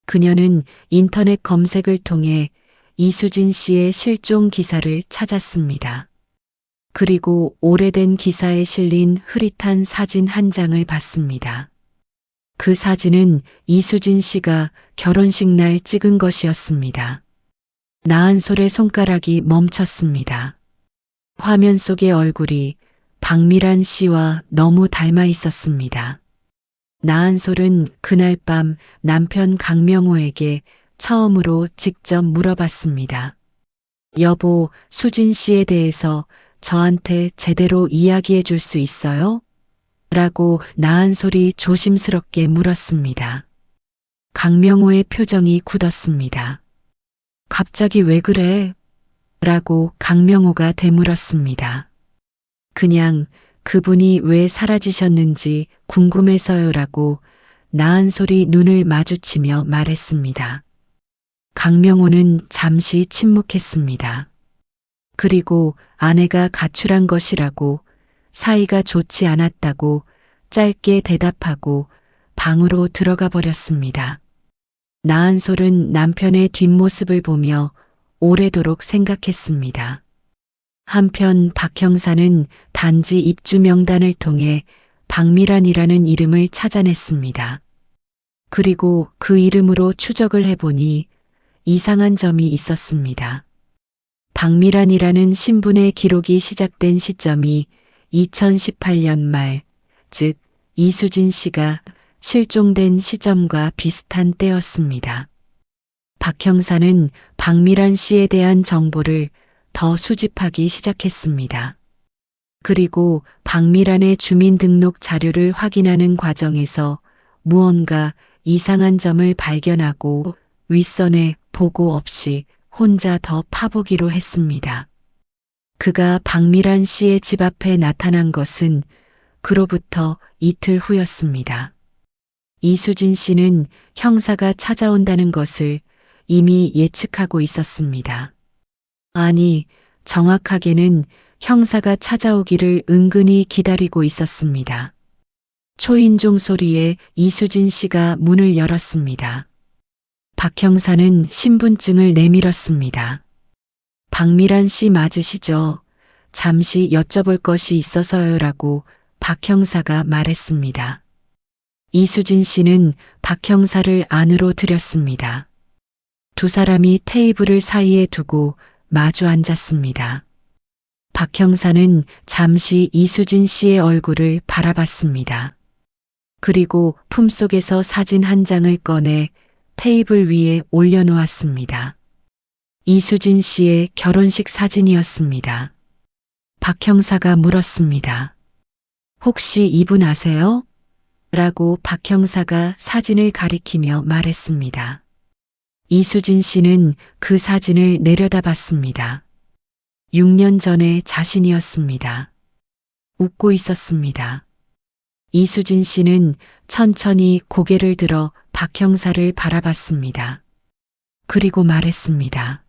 그녀는 인터넷 검색을 통해 이수진 씨의 실종 기사를 찾았습니다. 그리고 오래된 기사에 실린 흐릿한 사진 한 장을 봤습니다. 그 사진은 이수진 씨가 결혼식 날 찍은 것이었습니다. 나은솔의 손가락이 멈췄습니다. 화면 속의 얼굴이 박미란 씨와 너무 닮아 있었습니다. 나은솔은 그날 밤 남편 강명호에게 처음으로 직접 물어봤습니다. 여보, 수진 씨에 대해서 저한테 제대로 이야기해 줄 수 있어요? 라고 나은솔이 조심스럽게 물었습니다. 강명호의 표정이 굳었습니다. 갑자기 왜 그래? 라고 강명호가 되물었습니다. 그냥 그분이 왜 사라지셨는지 궁금해서요라고 나은솔이 눈을 마주치며 말했습니다. 강명호는 잠시 침묵했습니다. 그리고 아내가 가출한 것이라고, 사이가 좋지 않았다고 짧게 대답하고 방으로 들어가 버렸습니다. 나은솔은 남편의 뒷모습을 보며 오래도록 생각했습니다. 한편 박 형사는 단지 입주 명단을 통해 박미란이라는 이름을 찾아냈습니다. 그리고 그 이름으로 추적을 해보니 이상한 점이 있었습니다. 박미란이라는 신분의 기록이 시작된 시점이 2018년 말, 즉 이수진 씨가 실종된 시점과 비슷한 때였습니다. 박 형사는 박미란 씨에 대한 정보를 더 수집하기 시작했습니다. 그리고 박미란의 주민등록 자료를 확인하는 과정에서 무언가 이상한 점을 발견하고 윗선에 보고 없이 혼자 더 파보기로 했습니다. 그가 박미란 씨의 집 앞에 나타난 것은 그로부터 이틀 후였습니다. 이수진 씨는 형사가 찾아온다는 것을 이미 예측하고 있었습니다. 아니, 정확하게는 형사가 찾아오기를 은근히 기다리고 있었습니다. 초인종 소리에 이수진 씨가 문을 열었습니다. 박 형사는 신분증을 내밀었습니다. 박미란 씨 맞으시죠? 잠시 여쭤볼 것이 있어서요라고 박 형사가 말했습니다. 이수진 씨는 박 형사를 안으로 들였습니다. 두 사람이 테이블을 사이에 두고 마주 앉았습니다. 박 형사는 잠시 이수진 씨의 얼굴을 바라봤습니다. 그리고 품속에서 사진 한 장을 꺼내 테이블 위에 올려놓았습니다. 이수진 씨의 결혼식 사진이었습니다. 박 형사가 물었습니다. 혹시 이분 아세요? 라고 박 형사가 사진을 가리키며 말했습니다. 이수진 씨는 그 사진을 내려다봤습니다. 6년 전의 자신이었습니다. 웃고 있었습니다. 이수진 씨는 천천히 고개를 들어 박 형사를 바라봤습니다. 그리고 말했습니다.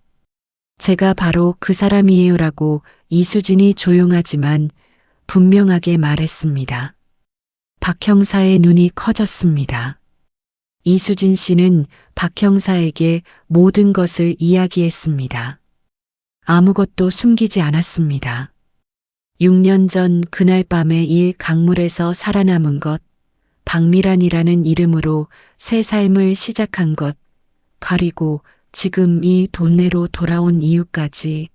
제가 바로 그 사람이에요라고 이수진이 조용하지만 분명하게 말했습니다. 박 형사의 눈이 커졌습니다. 이수진 씨는 박 형사에게 모든 것을 이야기했습니다. 아무것도 숨기지 않았습니다. 6년 전 그날 밤의 일 강물에서 살아남은 것, 박미란이라는 이름으로 새 삶을 시작한 것, 그리고 지금 이 동네로 돌아온 이유까지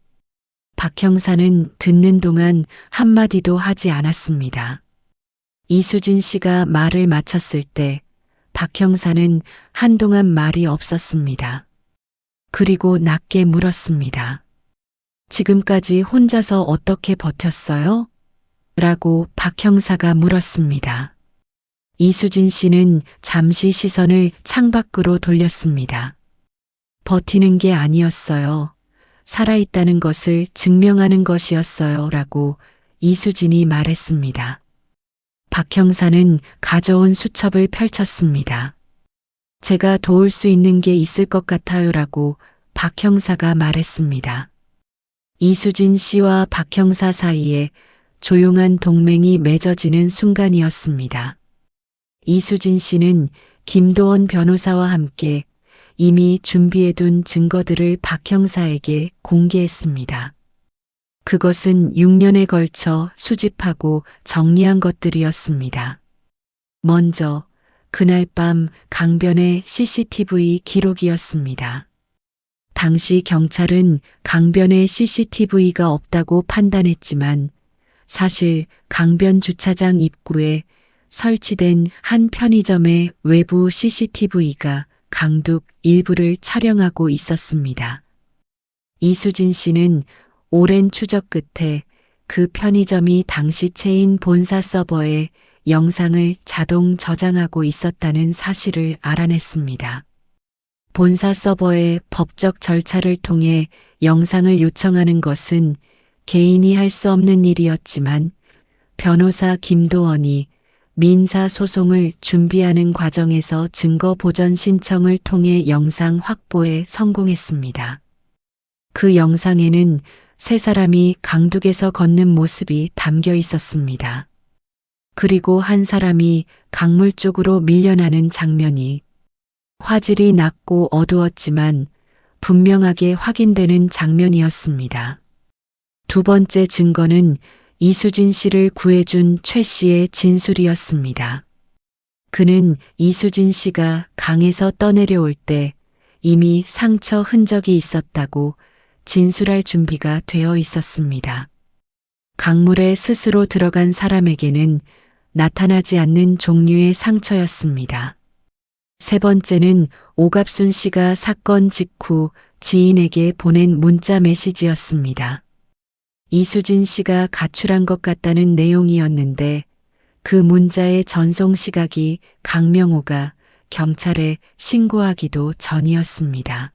박 형사는 듣는 동안 한마디도 하지 않았습니다. 이수진 씨가 말을 마쳤을 때 박 형사는 한동안 말이 없었습니다. 그리고 낮게 물었습니다. 지금까지 혼자서 어떻게 버텼어요? 라고 박 형사가 물었습니다. 이수진 씨는 잠시 시선을 창밖으로 돌렸습니다. 버티는 게 아니었어요. 살아있다는 것을 증명하는 것이었어요. 라고 이수진이 말했습니다. 박 형사는 가져온 수첩을 펼쳤습니다. 제가 도울 수 있는 게 있을 것 같아요. 라고 박 형사가 말했습니다. 이수진 씨와 박 형사 사이에 조용한 동맹이 맺어지는 순간이었습니다. 이수진 씨는 김도원 변호사와 함께 이미 준비해둔 증거들을 박 형사에게 공개했습니다. 그것은 6년에 걸쳐 수집하고 정리한 것들이었습니다. 먼저 그날 밤 강변의 CCTV 기록이었습니다. 당시 경찰은 강변에 CCTV가 없다고 판단했지만 사실 강변 주차장 입구에 설치된 한 편의점의 외부 CCTV가 강둑 일부를 촬영하고 있었습니다. 이수진 씨는 오랜 추적 끝에 그 편의점이 당시 체인 본사 서버에 영상을 자동 저장하고 있었다는 사실을 알아냈습니다. 본사 서버의 법적 절차를 통해 영상을 요청하는 것은 개인이 할 수 없는 일이었지만 변호사 김도원이 민사소송을 준비하는 과정에서 증거 보전 신청을 통해 영상 확보에 성공했습니다. 그 영상에는 세 사람이 강둑에서 걷는 모습이 담겨 있었습니다. 그리고 한 사람이 강물 쪽으로 밀려나는 장면이 화질이 낮고 어두웠지만 분명하게 확인되는 장면이었습니다. 두 번째 증거는 이수진 씨를 구해준 최 씨의 진술이었습니다. 그는 이수진 씨가 강에서 떠내려올 때 이미 상처 흔적이 있었다고 진술할 준비가 되어 있었습니다. 강물에 스스로 들어간 사람에게는 나타나지 않는 종류의 상처였습니다. 세 번째는 오갑순 씨가 사건 직후 지인에게 보낸 문자 메시지였습니다. 이수진 씨가 가출한 것 같다는 내용이었는데 그 문자의 전송 시각이 강명호가 경찰에 신고하기도 전이었습니다.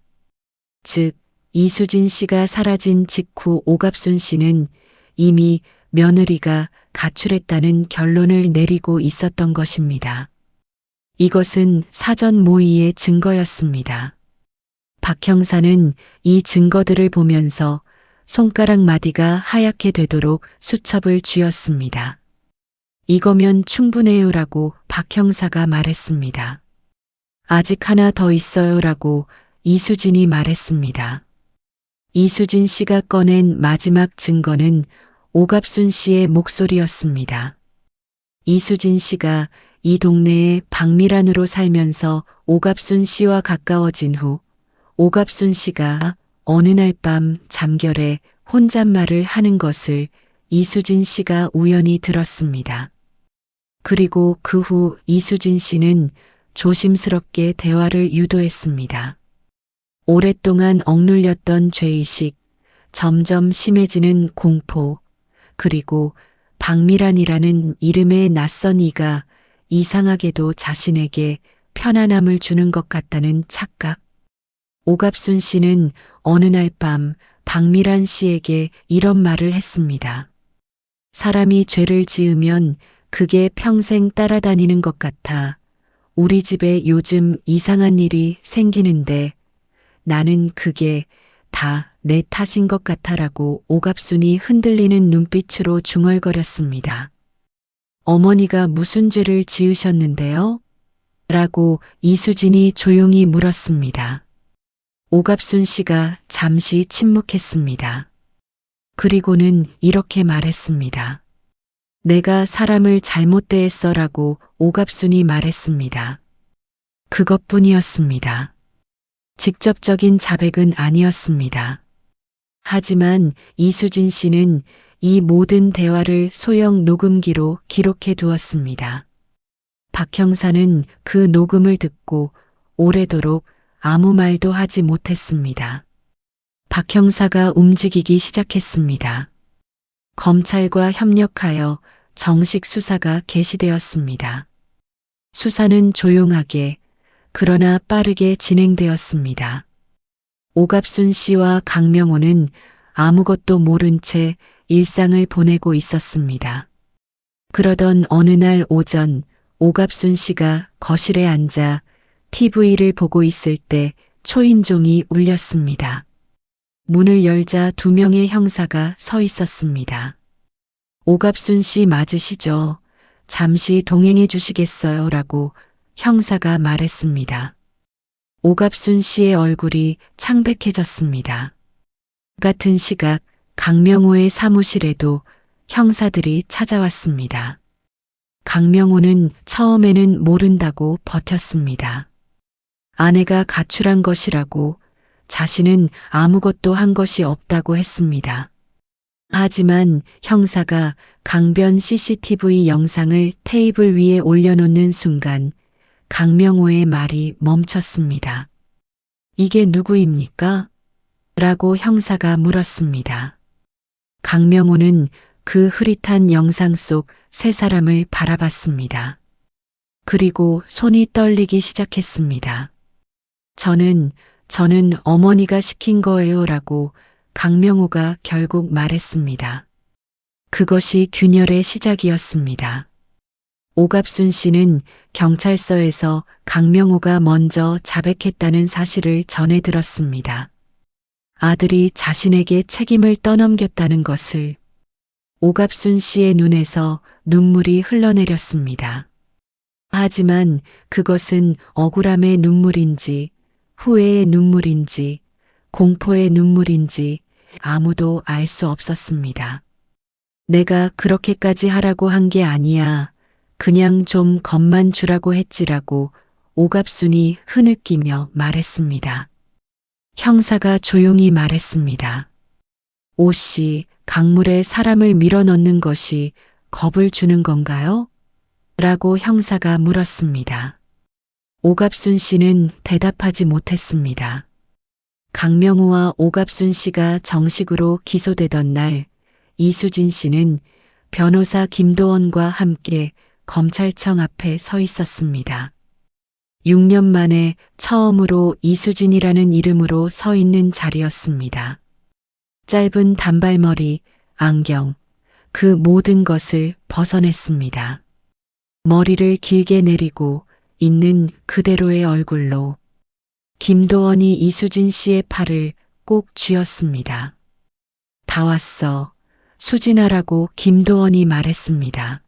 즉, 이수진 씨가 사라진 직후 오갑순 씨는 이미 며느리가 가출했다는 결론을 내리고 있었던 것입니다. 이것은 사전 모의의 증거였습니다. 박 형사는 이 증거들을 보면서 손가락 마디가 하얗게 되도록 수첩을 쥐었습니다. 이거면 충분해요라고 박 형사가 말했습니다. 아직 하나 더 있어요라고 이수진이 말했습니다. 이수진 씨가 꺼낸 마지막 증거는 오갑순 씨의 목소리였습니다. 이수진 씨가 이 동네에 박미란으로 살면서 오갑순 씨와 가까워진 후 오갑순 씨가 어느 날 밤 잠결에 혼잣말을 하는 것을 이수진 씨가 우연히 들었습니다. 그리고 그 후 이수진 씨는 조심스럽게 대화를 유도했습니다. 오랫동안 억눌렸던 죄의식, 점점 심해지는 공포, 그리고 박미란이라는 이름의 낯선 이가 이상하게도 자신에게 편안함을 주는 것 같다는 착각. 오갑순 씨는 어느 날 밤 박미란 씨에게 이런 말을 했습니다. 사람이 죄를 지으면 그게 평생 따라다니는 것 같아. 우리 집에 요즘 이상한 일이 생기는데 나는 그게 다 내 탓인 것 같아라고 오갑순이 흔들리는 눈빛으로 중얼거렸습니다. 어머니가 무슨 죄를 지으셨는데요? 라고 이수진이 조용히 물었습니다. 오갑순 씨가 잠시 침묵했습니다. 그리고는 이렇게 말했습니다. 내가 사람을 잘못 대했어라고 오갑순이 말했습니다. 그것뿐이었습니다. 직접적인 자백은 아니었습니다. 하지만 이수진 씨는 이 모든 대화를 소형 녹음기로 기록해 두었습니다. 박 형사는 그 녹음을 듣고 오래도록 아무 말도 하지 못했습니다. 박 형사가 움직이기 시작했습니다. 검찰과 협력하여 정식 수사가 개시되었습니다. 수사는 조용하게 그러나 빠르게 진행되었습니다. 오갑순 씨와 강명호는 아무것도 모른 채 일상을 보내고 있었습니다. 그러던 어느 날 오전 오갑순 씨가 거실에 앉아 TV를 보고 있을 때 초인종이 울렸습니다. 문을 열자 2명의 형사가 서 있었습니다. 오갑순 씨 맞으시죠? 잠시 동행해 주시겠어요? 라고 형사가 말했습니다. 오갑순 씨의 얼굴이 창백해졌습니다. 같은 시각 강명호의 사무실에도 형사들이 찾아왔습니다. 강명호는 처음에는 모른다고 버텼습니다. 아내가 가출한 것이라고 자신은 아무것도 한 것이 없다고 했습니다. 하지만 형사가 강변 CCTV 영상을 테이블 위에 올려놓는 순간 강명호의 말이 멈췄습니다. 이게 누구입니까? 라고 형사가 물었습니다. 강명호는 그 흐릿한 영상 속 세 사람을 바라봤습니다. 그리고 손이 떨리기 시작했습니다. 저는 어머니가 시킨 거예요 라고 강명호가 결국 말했습니다. 그것이 균열의 시작이었습니다. 오갑순 씨는 경찰서에서 강명호가 먼저 자백했다는 사실을 전해 들었습니다. 아들이 자신에게 책임을 떠넘겼다는 것을. 오갑순 씨의 눈에서 눈물이 흘러내렸습니다. 하지만 그것은 억울함의 눈물인지 후회의 눈물인지 공포의 눈물인지 아무도 알 수 없었습니다. 내가 그렇게까지 하라고 한 게 아니야. 그냥 좀 겁만 주라고 했지라고 오갑순이 흐느끼며 말했습니다. 형사가 조용히 말했습니다. 오 씨, 강물에 사람을 밀어넣는 것이 겁을 주는 건가요? 라고 형사가 물었습니다. 오갑순 씨는 대답하지 못했습니다. 강명호와 오갑순 씨가 정식으로 기소되던 날 이수진 씨는 변호사 김도원과 함께 검찰청 앞에 서 있었습니다. 6년 만에 처음으로 이수진이라는 이름으로 서 있는 자리였습니다. 짧은 단발머리, 안경, 그 모든 것을 벗어냈습니다. 머리를 길게 내리고 있는 그대로의 얼굴로 김도원이 이수진 씨의 팔을 꼭 쥐었습니다. 다 왔어. 수진아라고 김도원이 말했습니다.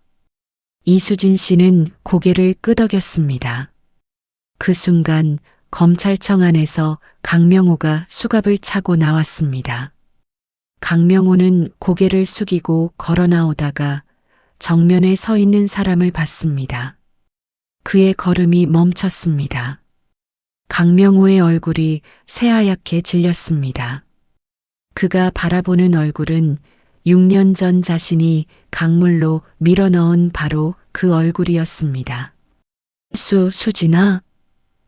이수진 씨는 고개를 끄덕였습니다. 그 순간 검찰청 안에서 강명호가 수갑을 차고 나왔습니다. 강명호는 고개를 숙이고 걸어 나오다가 정면에 서 있는 사람을 봤습니다. 그의 걸음이 멈췄습니다. 강명호의 얼굴이 새하얗게 질렸습니다. 그가 바라보는 얼굴은 6년 전 자신이 강물로 밀어넣은 바로 그 얼굴이었습니다. 수진아?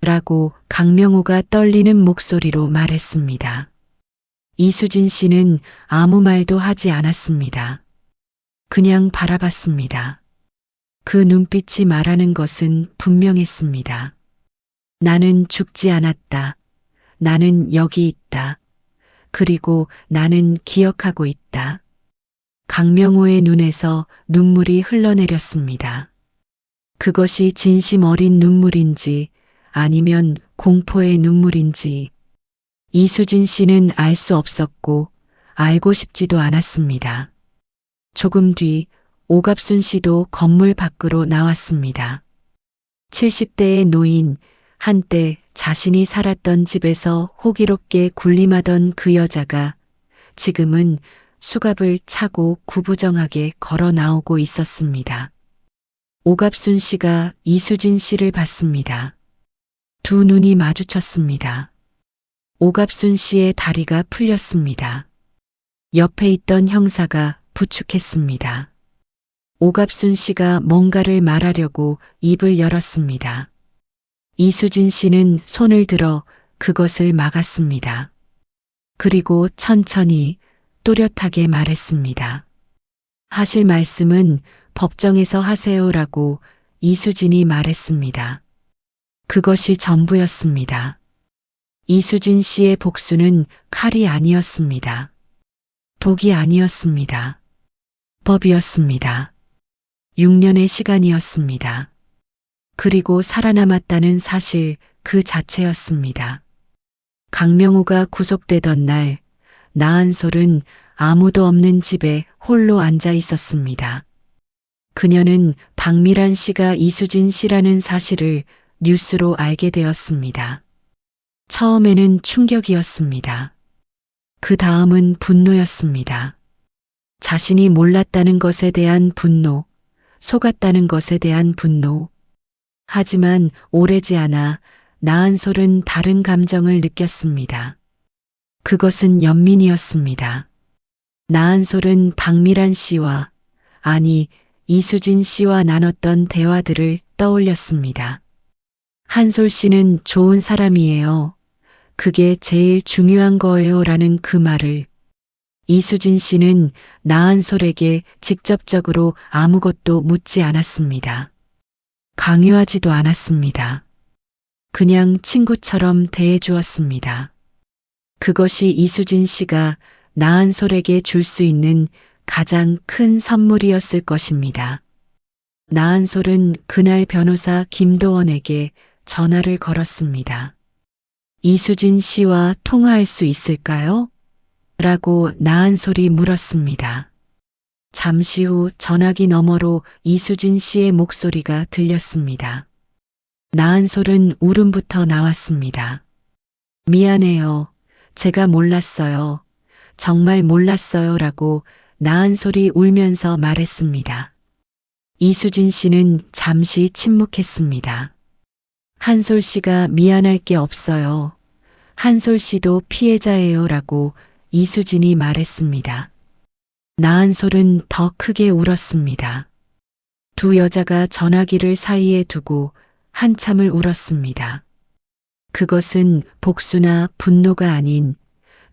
라고 강명호가 떨리는 목소리로 말했습니다. 이수진 씨는 아무 말도 하지 않았습니다. 그냥 바라봤습니다. 그 눈빛이 말하는 것은 분명했습니다. 나는 죽지 않았다. 나는 여기 있다. 그리고 나는 기억하고 있다. 강명호의 눈에서 눈물이 흘러내렸습니다. 그것이 진심 어린 눈물인지 아니면 공포의 눈물인지 이수진 씨는 알 수 없었고 알고 싶지도 않았습니다. 조금 뒤 오갑순 씨도 건물 밖으로 나왔습니다. 70대의 노인, 한때 자신이 살았던 집에서 호기롭게 군림하던 그 여자가 지금은 수갑을 차고 구부정하게 걸어 나오고 있었습니다. 오갑순 씨가 이수진 씨를 봤습니다. 두 눈이 마주쳤습니다. 오갑순 씨의 다리가 풀렸습니다. 옆에 있던 형사가 부축했습니다. 오갑순 씨가 뭔가를 말하려고 입을 열었습니다. 이수진 씨는 손을 들어 그것을 막았습니다. 그리고 천천히 또렷하게 말했습니다. 하실 말씀은 법정에서 하세요라고 이수진이 말했습니다. 그것이 전부였습니다. 이수진 씨의 복수는 칼이 아니었습니다. 독이 아니었습니다. 법이었습니다. 6년의 시간이었습니다. 그리고 살아남았다는 사실 그 자체였습니다. 강명호가 구속되던 날, 나한솔은 아무도 없는 집에 홀로 앉아 있었습니다. 그녀는 박미란 씨가 이수진 씨라는 사실을 뉴스로 알게 되었습니다. 처음에는 충격이었습니다. 그 다음은 분노였습니다. 자신이 몰랐다는 것에 대한 분노, 속았다는 것에 대한 분노. 하지만 오래지 않아 나한솔은 다른 감정을 느꼈습니다. 그것은 연민이었습니다. 나한솔은 박미란 씨와, 아니 이수진 씨와 나눴던 대화들을 떠올렸습니다. 한솔 씨는 좋은 사람이에요. 그게 제일 중요한 거예요 라는 그 말을. 이수진 씨는 나한솔에게 직접적으로 아무것도 묻지 않았습니다. 강요하지도 않았습니다. 그냥 친구처럼 대해주었습니다. 그것이 이수진 씨가 나한솔에게 줄 수 있는 가장 큰 선물이었을 것입니다. 나한솔은 그날 변호사 김도원에게 전화를 걸었습니다. 이수진 씨와 통화할 수 있을까요? 라고 나한솔이 물었습니다. 잠시 후 전화기 너머로 이수진 씨의 목소리가 들렸습니다. 나한솔은 울음부터 나왔습니다. 미안해요. 제가 몰랐어요. 정말 몰랐어요. 라고 나한솔이 울면서 말했습니다. 이수진 씨는 잠시 침묵했습니다. 한솔 씨가 미안할 게 없어요. 한솔 씨도 피해자예요. 라고 이수진이 말했습니다. 나한솔은 더 크게 울었습니다. 두 여자가 전화기를 사이에 두고 한참을 울었습니다. 그것은 복수나 분노가 아닌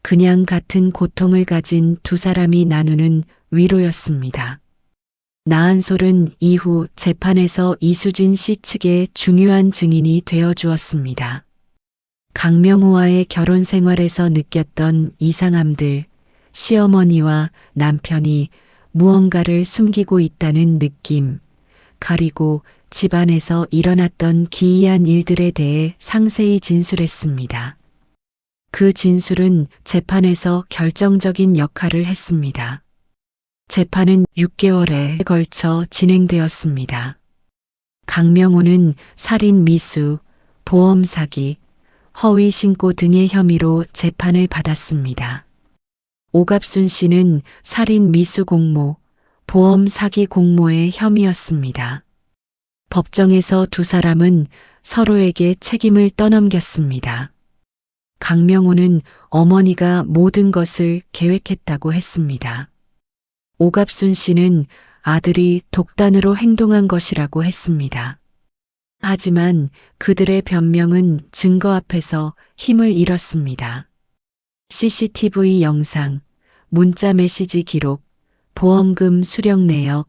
그냥 같은 고통을 가진 두 사람이 나누는 위로였습니다. 나한솔은 이후 재판에서 이수진 씨 측의 중요한 증인이 되어 주었습니다. 강명호와의 결혼 생활에서 느꼈던 이상함들, 시어머니와 남편이 무언가를 숨기고 있다는 느낌, 그리고 집안에서 일어났던 기이한 일들에 대해 상세히 진술했습니다. 그 진술은 재판에서 결정적인 역할을 했습니다. 재판은 6개월에 걸쳐 진행되었습니다. 강명호는 살인 미수, 보험 사기, 허위 신고 등의 혐의로 재판을 받았습니다. 오갑순 씨는 살인 미수 공모, 보험 사기 공모의 혐의였습니다. 법정에서 두 사람은 서로에게 책임을 떠넘겼습니다. 강명호는 어머니가 모든 것을 계획했다고 했습니다. 오갑순 씨는 아들이 독단으로 행동한 것이라고 했습니다. 하지만 그들의 변명은 증거 앞에서 힘을 잃었습니다. CCTV 영상, 문자 메시지 기록, 보험금 수령 내역,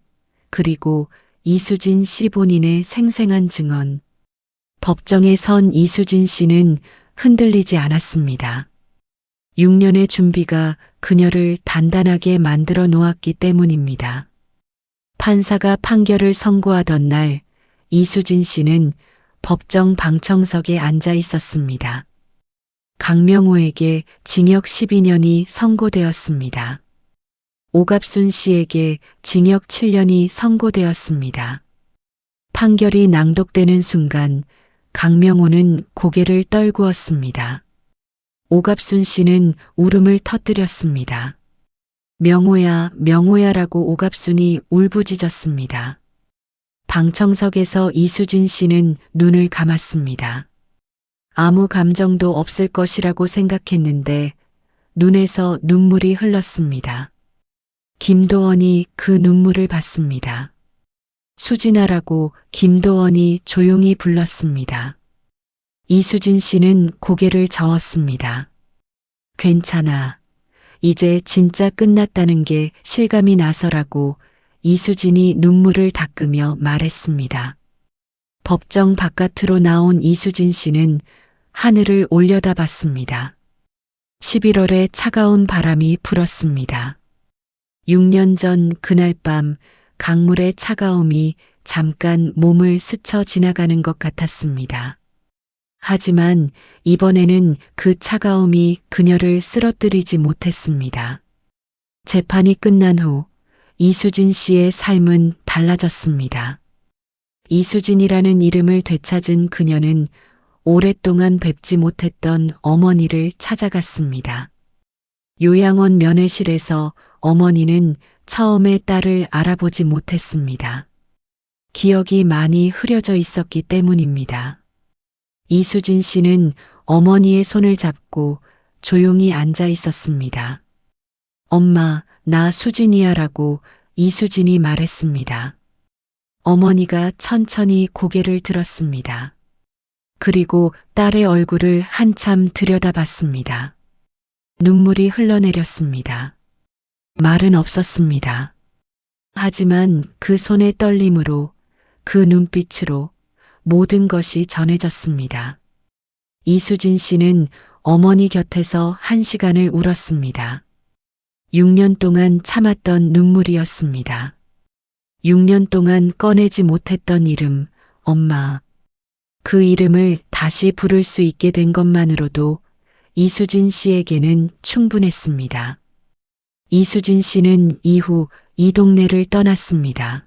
그리고 이수진 씨 본인의 생생한 증언. 법정에 선 이수진 씨는 흔들리지 않았습니다. 6년의 준비가 그녀를 단단하게 만들어 놓았기 때문입니다. 판사가 판결을 선고하던 날 이수진 씨는 법정 방청석에 앉아 있었습니다. 강명호에게 징역 12년이 선고되었습니다. 오갑순 씨에게 징역 7년이 선고되었습니다. 판결이 낭독되는 순간 강명호는 고개를 떨구었습니다. 오갑순 씨는 울음을 터뜨렸습니다. 명호야, 명호야라고 오갑순이 울부짖었습니다. 방청석에서 이수진 씨는 눈을 감았습니다. 아무 감정도 없을 것이라고 생각했는데 눈에서 눈물이 흘렀습니다. 김도원이 그 눈물을 봤습니다. 수진아라고 김도원이 조용히 불렀습니다. 이수진 씨는 고개를 저었습니다. 괜찮아. 이제 진짜 끝났다는 게 실감이 나서라고 이수진이 눈물을 닦으며 말했습니다. 법정 바깥으로 나온 이수진 씨는 하늘을 올려다봤습니다. 11월에 차가운 바람이 불었습니다. 6년 전 그날 밤 강물의 차가움이 잠깐 몸을 스쳐 지나가는 것 같았습니다. 하지만 이번에는 그 차가움이 그녀를 쓰러뜨리지 못했습니다. 재판이 끝난 후 이수진 씨의 삶은 달라졌습니다. 이수진이라는 이름을 되찾은 그녀는 오랫동안 뵙지 못했던 어머니를 찾아갔습니다. 요양원 면회실에서 어머니는 처음에 딸을 알아보지 못했습니다. 기억이 많이 흐려져 있었기 때문입니다. 이수진 씨는 어머니의 손을 잡고 조용히 앉아 있었습니다. 엄마, 나 수진이야라고 이수진이 말했습니다. 어머니가 천천히 고개를 들었습니다. 그리고 딸의 얼굴을 한참 들여다봤습니다. 눈물이 흘러내렸습니다. 말은 없었습니다. 하지만 그 손의 떨림으로, 그 눈빛으로 모든 것이 전해졌습니다. 이수진 씨는 어머니 곁에서 1시간을 울었습니다. 6년 동안 참았던 눈물이었습니다. 6년 동안 꺼내지 못했던 이름, 엄마. 그 이름을 다시 부를 수 있게 된 것만으로도 이수진 씨에게는 충분했습니다. 이수진 씨는 이후 이 동네를 떠났습니다.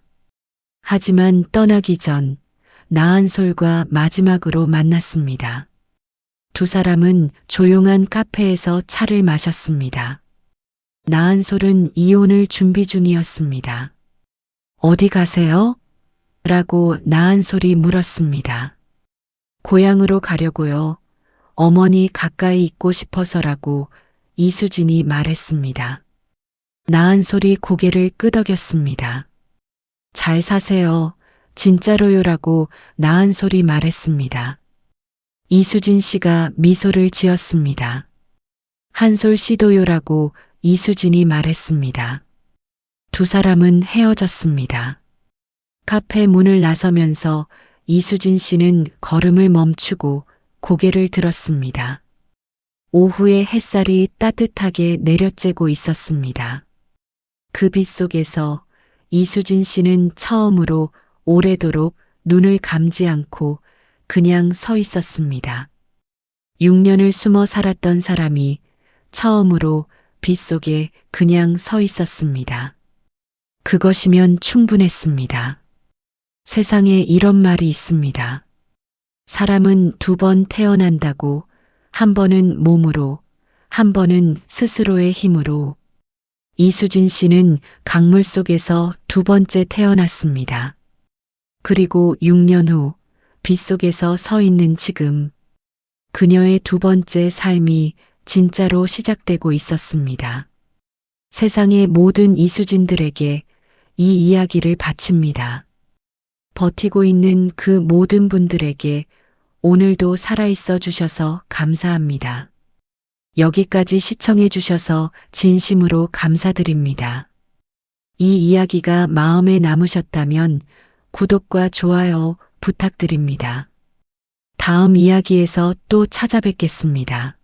하지만 떠나기 전 나한솔과 마지막으로 만났습니다. 두 사람은 조용한 카페에서 차를 마셨습니다. 나한솔은 이혼을 준비 중이었습니다. 어디 가세요? 라고 나한솔이 물었습니다. 고향으로 가려고요. 어머니 가까이 있고 싶어서라고 이수진이 말했습니다. 나한솔이 고개를 끄덕였습니다. 잘 사세요. 진짜로요라고 나한솔이 말했습니다. 이수진 씨가 미소를 지었습니다. 한솔 씨도요라고 이수진이 말했습니다. 두 사람은 헤어졌습니다. 카페 문을 나서면서 이수진 씨는 걸음을 멈추고 고개를 들었습니다. 오후의 햇살이 따뜻하게 내려쬐고 있었습니다. 그 빛 속에서 이수진 씨는 처음으로 오래도록 눈을 감지 않고 그냥 서 있었습니다. 6년을 숨어 살았던 사람이 처음으로 빛 속에 그냥 서 있었습니다. 그것이면 충분했습니다. 세상에 이런 말이 있습니다. 사람은 2번 태어난다고, 한 번은 몸으로, 한 번은 스스로의 힘으로. 이수진 씨는 강물 속에서 2번째 태어났습니다. 그리고 6년 후 빛 속에서 서 있는 지금, 그녀의 2번째 삶이 진짜로 시작되고 있었습니다. 세상의 모든 이수진들에게 이 이야기를 바칩니다. 버티고 있는 그 모든 분들에게 오늘도 살아있어 주셔서 감사합니다. 여기까지 시청해 주셔서 진심으로 감사드립니다. 이 이야기가 마음에 남으셨다면 구독과 좋아요 부탁드립니다. 다음 이야기에서 또 찾아뵙겠습니다.